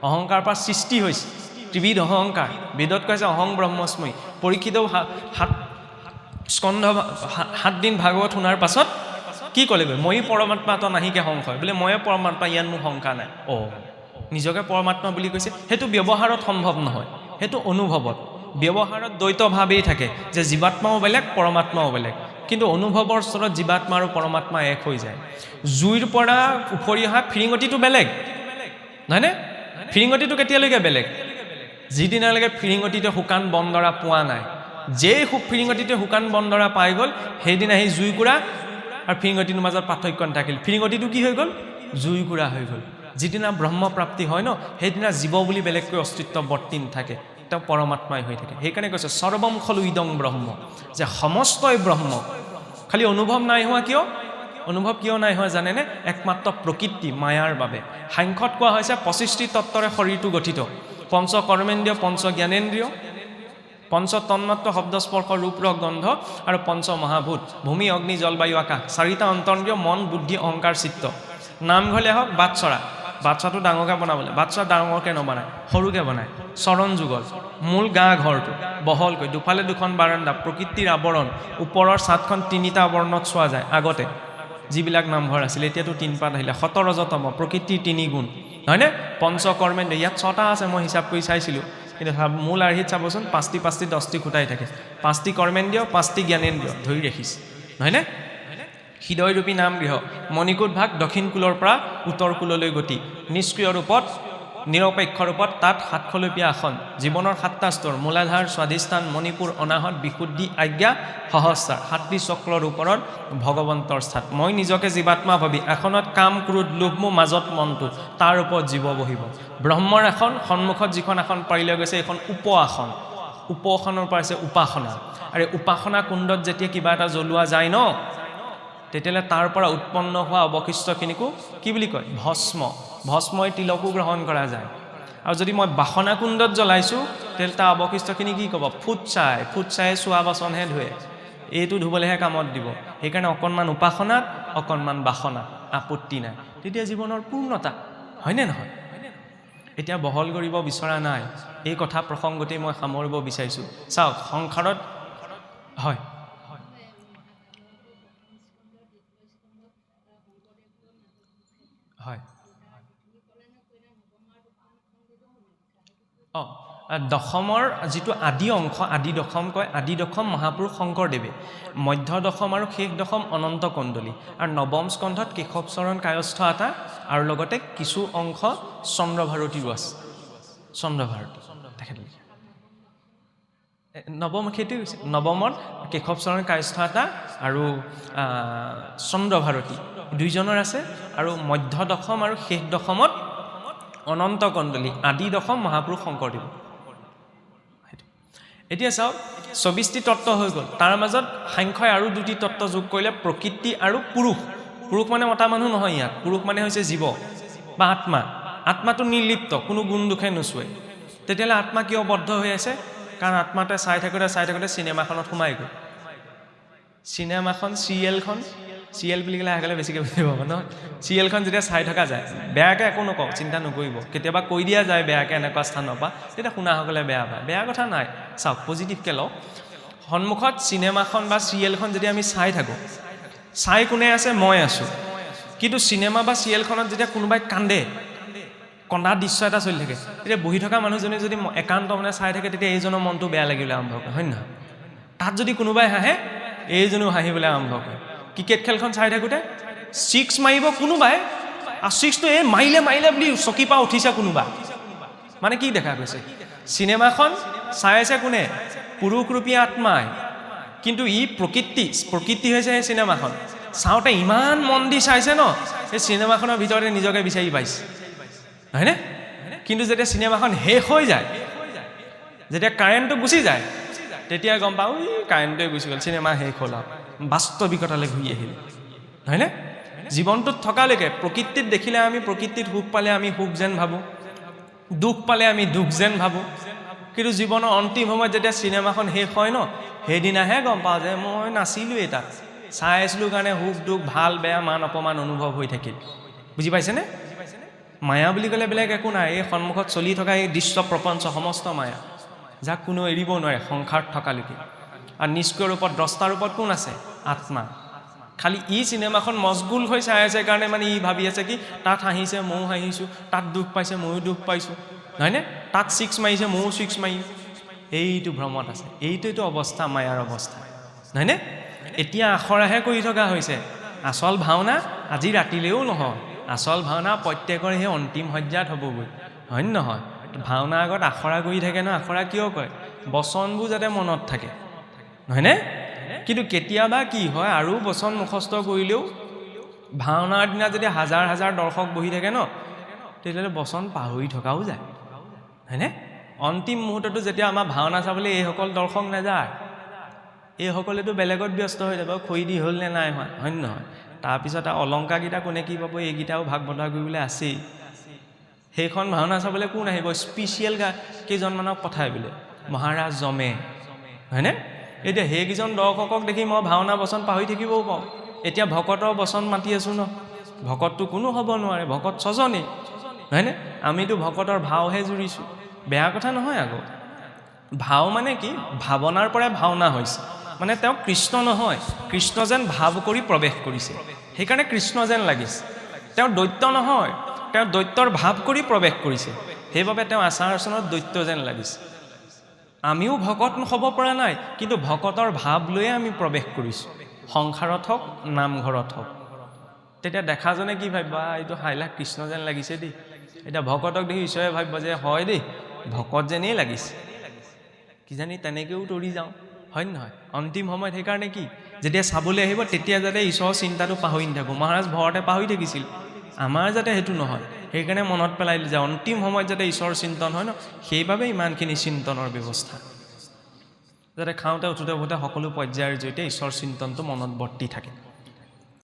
অহংকাৰৰ পৰা সৃষ্টি হৈছে ত্ৰিবিধ অহংকাৰ। বেদত কৈছে অহং ব্ৰহ্মস্মৈ। পৰীক্ষিতেও 7 দিন ভাগৱত শুনাৰ পাছত কি ক'লেগৈ? ময়ো পৰমাত্মা তই নাহিকে সংশয়, বোলে ময়ে পৰমাত্মা, ইয়াত মোৰ শংকা নাই। নিজকে পৰমাত্মা বুলি কৈছে। সেইটো ব্যৱহাৰত সম্ভৱ নহয়, সেইটো অনুভৱত। ব্যৱহাৰত দ্বৈতভাৱেই থাকে যে জীৱাত্মাও বেলেগ পৰমাত্মাও বেলেগ, কিন্তু অনুভৱৰ স্তৰত জীৱাত্মা আৰু পৰমাত্মা এক হৈ যায়। জুইৰ পৰা উফৰি অহা ফিৰিঙতিটো বেলেগ নহয়নে? ফিৰিঙতিটো কেতিয়ালৈকে বেলেগ? যিদিনালৈকে ফিৰিঙতিটো শুকান বনডৰা পোৱা নাই। যেই ফিৰিঙতিটো শুকান বনডৰা পাই গ'ল, সেইদিনা সেই জুইকুৰা আৰু ফিৰিঙতিটোৰ মাজত পাৰ্থক্য নাথাকিল। ফিৰিঙতিটো কি হৈ গ'ল? জুইকুৰা হৈ গ'ল। যিদিনা ব্ৰহ্মপ্ৰাপ্তি হয় ন, সেইদিনা জীৱ বুলি বেলেগকৈ অস্তিত্ব বৰ্তি নাথাকে, তেওঁ পৰমাত্মাই হৈ থাকে। সেইকাৰণে কৈছে সৰ্বম খলু ইদং ব্ৰহ্ম, যে সমস্তই ব্ৰহ্ম। খালি অনুভৱ নাই হোৱা কিয়? অনুভৱ কিয় নাই হোৱা জানেনে? একমাত্ৰ প্ৰকৃতি মায়াৰ বাবে। সাংখ্যত কোৱা হৈছে 25টি তত্ত্বৰে শৰীৰটো গঠিত। পঞ্চ কৰ্মেন্দ্ৰিয়, পঞ্চ জ্ঞানেন্দ্ৰিয়, পঞ্চ তন্মাত্ৰ শব্দ স্পৰ্শ ৰূপ ৰস গন্ধ আৰু পঞ্চ মহাভূত ভূমি অগ্নি জলবায়ু আকাশ। 4টা অন্তৰন্দ্ৰিয় মন বুদ্ধি অহংকাৰ চিত্ত। নামঘৰলৈ আহক, বাটচৰা। বাচ্চাটো ডাঙৰকৈ বনাবলৈ, বাচ্চা ডাঙৰকৈ নবনায়, সৰুকৈ বনায়। চৰণ যুগল, মূল গা ঘৰটো বহলকৈ, দুফালে 2খন বাৰাণ্ডা, প্ৰকৃতিৰ আৱৰণ, ওপৰৰ ছাদখন 3টা বৰ্ণত চোৱা যায়। আগতে যিবিলাক নামঘৰ আছিল, এতিয়াতো 3 পাত আহিলে। 17তম প্ৰকৃতিৰ 3 গুণ, হয়নে? পঞ্চকৰ্মেন্দ্ৰিয়, ইয়াত 6টা আছে, মই হিচাপ কৰি চাইছিলোঁ। কিন্তু মূল আৰ্হিত চাবচোন 5টি 10টি খুটাই থাকে। 5টি কৰ্মেন্দ্ৰিয়, 5টি জ্ঞানেন্দ্ৰিয় ধৰি ৰাখিছে, নহয়নে? হৃদয়ৰূপী নাম গৃহ, মণিকূট ভাগ, দক্ষিণ কূলৰ পৰা উত্তৰ কূললৈ গতি, নিষ্ক্ৰিয় ৰূপত নিৰপেক্ষ ৰূপত তাত 7খলপীয়া আসন, জীৱনৰ 7টা স্তৰ, মূলাধাৰ, স্বাধিষ্ঠান, মণিপুৰ, অনাহত, বিশুদ্ধি, আজ্ঞা, সহস্ৰাৰ, 7টি চক্ৰৰ ওপৰত ভগৱন্তৰ স্থান। মই নিজকে জীৱাত্মা ভাবি আসনত কাম ক্ৰোধ লোভ মোহ মাজত মনটো, তাৰ ওপৰত জীৱ বহিব। ব্ৰহ্মৰ আসন, সন্মুখত যিখন আসন পাৰি লৈ গৈছে এইখন উপ আসন। উপ আসনৰ পৰা আছে উপাসনা। আৰু উপাসনা কুণ্ডত যেতিয়া কিবা এটা জ্বলোৱা যায় ন, তেতিয়াহ'লে তাৰ পৰা উৎপন্ন হোৱা অৱশিষ্টখিনিকো কি বুলি কয়? ভস্ম। ভস্মই তিলকো গ্ৰহণ কৰা যায়। আৰু যদি মই বাসনা কুণ্ডত জ্বলাইছোঁ, তেতিয়াহ'লে তাৰ অৱশিষ্টখিনি কি ক'ব? ফুটছাই চোৱা বাচনহে ধুৱে, এইটো ধুবলৈহে কামত দিব। সেইকাৰণে অকণমান উপাসনাত, অকণমান বাসনাত, আপত্তি নাই। তেতিয়া জীৱনৰ পূৰ্ণতা, হয়নে নহয়? এতিয়া বহল কৰিব বিচৰা নাই, এই কথা প্ৰসংগতেই মই সামৰিব বিচাৰিছোঁ। চাওক, সংসাৰত হয় হয় দশমৰ যিটো আদি অংশ, আদি দশম কয়, আদি দশম মহাপুৰুষ শংকৰদেৱে, মধ্য দশম আৰু শেষ দশম অনন্ত কণ্ডলী, আৰু নৱম স্কন্ধত কেশৱচৰণ কায়স্থ এটা, আৰু লগতে কিছু অংশ চন্দ্ৰভাৰতীৰো আছে। চন্দ্ৰভাৰতী তেখেতলোকে নৱম, সেইটোৱে হৈছে নৱমত কেশৱচৰণ কায়স্থ এটা আৰু চন্দ্ৰভাৰতী 2জনৰ আছে। আৰু মধ্য দশম আৰু শেষ দশমত অনন্ত কণ্ডলী, আদি দশম মহাপুৰুষ শংকৰদেৱ। এতিয়া চাওক, 24টি তত্ত্ব হৈ গ'ল। তাৰ মাজত সাংখ্যই আৰু 2টি তত্ত্ব যোগ কৰিলে, প্ৰকৃতি আৰু পুৰুষ। পুৰুষ মানে মতা মানুহ নহয়, ইয়াত পুৰুষ মানে হৈছে জীৱ বা আত্মা। আত্মাটো নিৰ্লিপ্ত, কোনো গুণ দুখে নোচোৱে। তেতিয়াহ'লে আত্মা কিয় বদ্ধ হৈ আছে? কাৰণ আত্মাতে চাই থাকোঁতে চিনেমাখনত সোমাই গ'ল। চিনেমাখন, চিৰিয়েল বুলি ক'লে আগলৈ বেছিকৈ বুজি পাব নহয়। চিৰিয়েলখন যেতিয়া চাই থকা যায়, বেয়াকৈ একো নকওঁ, চিন্তা নকৰিব। কেতিয়াবা কৈ দিয়া যায় বেয়াকৈ এনেকুৱা স্থানৰ পৰা, তেতিয়া শুনাসকলে বেয়া পায়। বেয়া কথা নাই, চাওক পজিটিভকৈ লওক। সন্মুখত চিনেমাখন বা চিৰিয়েলখন যদি আমি চাই থাকোঁ, চাই কোনে আছে? মই আছোঁ। কিন্তু চিনেমা বা চিৰিয়েলখনত যেতিয়া কোনোবাই কান্দে, কন্দা দৃশ্য এটা চলি থাকে, তেতিয়া বহি থকা মানুহজনে যদি একান্ত মানে চাই থাকে, তেতিয়া এইজনৰ মনটো বেয়া লাগিবলৈ আৰম্ভ কৰে, হয় নহয়? তাত যদি কোনোবাই হাঁহে, এইজনেও হাঁহিবলৈ আৰম্ভ কৰে। ক্ৰিকেট খেলখন চাই থাকোঁতে 6 মাৰিব কোনোবাই, আৰু 6টো এই মাৰিলে বুলি চকী পৰা উঠিছে কোনোবা। মানে কি দেখা গৈছে? চিনেমাখন চাই আছে কোনে? পুৰুষৰূপী আত্মাই। কিন্তু ই প্ৰকৃতি হৈছে সেই চিনেমাখন। চাওঁতে ইমান মন দি চাইছে ন, সেই চিনেমাখনৰ ভিতৰতে নিজকে বিচাৰি পাইছে, হয়নে? কিন্তু যেতিয়া চিনেমাখন শেষ হৈ যায়, যেতিয়া কাৰেণ্টটো গুচি যায়, তেতিয়া গম পাওঁ কাৰেণ্টটোৱে গুচি গ'ল, চিনেমা শেষ হ'ল আৰু বাস্তৱিকতালৈ ঘূৰি আহিল, হয়নে? জীৱনটোত থকালৈকে প্ৰকৃতিত দেখিলে আমি প্ৰকৃতিত সুখ পালে আমি সুখ যেন ভাবোঁ, দুখ পালে আমি দুখ যেন ভাবোঁ। কিন্তু জীৱনৰ অন্তিম সময়ত যেতিয়া চিনেমাখন শেষ হয় ন, সেইদিনাহে গম পাওঁ যে মই নাছিলোঁৱেই তাত, চাই আছিলোঁ কাৰণে সুখ দুখ ভাল বেয়া মান অপমান অনুভৱ হৈ থাকিল বুজি পাইছেনে মায়া বুলি ক'লে বেলেগ একো নাই এই সন্মুখত চলি থকা এই দৃশ্য প্ৰপঞ্চ সমস্ত মায়া যাক কোনো এৰিব নোৱাৰে সংসাৰত থকালৈকে আৰু নিষ্ক্ৰিয় ৰূপত দ্ৰষ্টা ৰূপত কোন আছে আত্মা খালি ই চিনেমাখন মজগুল হৈ চাই আছে কাৰণে মানে ই ভাবি আছে কি তাত হাঁহিছে ময়ো হাঁহিছোঁ তাত দুখ পাইছে ময়ো দুখ পাইছোঁ নহয়নে তাত 6 মাৰিছে ময়ো 6 মাৰিম এইটো ভ্ৰমত আছে এইটোতো অৱস্থা মায়াৰ অৱস্থা নহয়নে এতিয়া আখৰাহে কৰি থকা হৈছে আচল ভাওনা আজি ৰাতিলেও নহয় আচল ভাওনা প্ৰত্যেকৰ সেই অন্তিম সজ্জাত হ'বগৈ হয় নহয় ভাওনা আগত আখৰা কৰি থাকে ন আখৰা কিয় কয় বচনবোৰ যাতে মনত থাকে নহয়নে কিন্তু কেতিয়াবা কি হয় আৰু বচন মুখস্থ কৰিলেও ভাওনাৰ দিনা যদি হাজাৰ হাজাৰ দৰ্শক বহি থাকে ন তেতিয়াহ'লে বচন পাহৰি থকাও যায় হয়নে অন্তিম মুহূৰ্তটো যেতিয়া আমাৰ ভাওনা চাবলৈ এইসকল দৰ্শক নাযায় এইসকলেতো বেলেগত ব্যস্ত হৈ যাব খৰি দি হ'ল নে নাই হয় নহয় তাৰপিছত অলংকাৰকেইটা কোনে কি পাব এইকেইটাও ভাগ বতৰা কৰিবলৈ আছেই সেইখন ভাওনা চাবলৈ কোন আহিব স্পেচিয়েল কেইজনমানক পঠাই বোলে মহাৰাজ জমে হয়নে এতিয়া সেইকেইজন দৰ্শকক দেখি মই ভাওনা বচন পাহৰি থাকিবও পাওঁ এতিয়া ভকতৰ বচন মাতি আছোঁ ন ভকতটো কোনো হ'ব নোৱাৰে ভকত 6জনেই হয়নে আমিতো ভকতৰ ভাওহে জুৰিছোঁ বেয়া কথা নহয় আকৌ ভাও মানে কি ভাৱনাৰ পৰাই ভাওনা হৈছে মানে তেওঁ কৃষ্ণ নহয় কৃষ্ণ যেন ভাৱ কৰি প্ৰৱেশ কৰিছে সেইকাৰণে কৃষ্ণ যেন লাগিছে তেওঁ দৈত্য নহয় তেওঁ দৈত্যৰ ভাৱ কৰি প্ৰৱেশ কৰিছে সেইবাবে তেওঁ আচাৰ আচৰণত দৈত্য যেন লাগিছে আমিও ভকত হ'ব পৰা নাই কিন্তু ভকতৰ ভাৱ লৈয়ে আমি প্ৰৱেশ কৰিছোঁ সংসাৰত হওক নামঘৰত হওক তেতিয়া দেখাজনে কি ভাবিব এইটো হাইলাখ কৃষ্ণ যেন লাগিছে দেই এতিয়া ভকতক দেখি ঈশ্বৰে ভাবিব যে হয় দেই ভকত যেনেই লাগিছে কিজানি তেনেকৈও তৰি যাওঁ হয় নহয় অন্তিম সময়ত সেইকাৰণে কি যেতিয়া চাবলৈ আহিব তেতিয়া যাতে ঈশ্বৰৰ চিন্তাটো পাহৰি নাথাকোঁ মহাৰাজ ভৰতে পাহৰি থাকিছিল আমাৰ যাতে সেইটো নহয় সেইকাৰণে মনত পেলাই যে অন্তিম সময়ত যাতে ঈশ্বৰৰ চিন্তন হয় ন সেইবাবে ইমানখিনি চিন্তনৰ ব্যৱস্থা যাতে খাওঁতে উঠোতে উঠোতে সকলো পৰ্যায়ৰ জৰিয়তে ঈশ্বৰ চিন্তনটো মনত বৰ্তি থাকে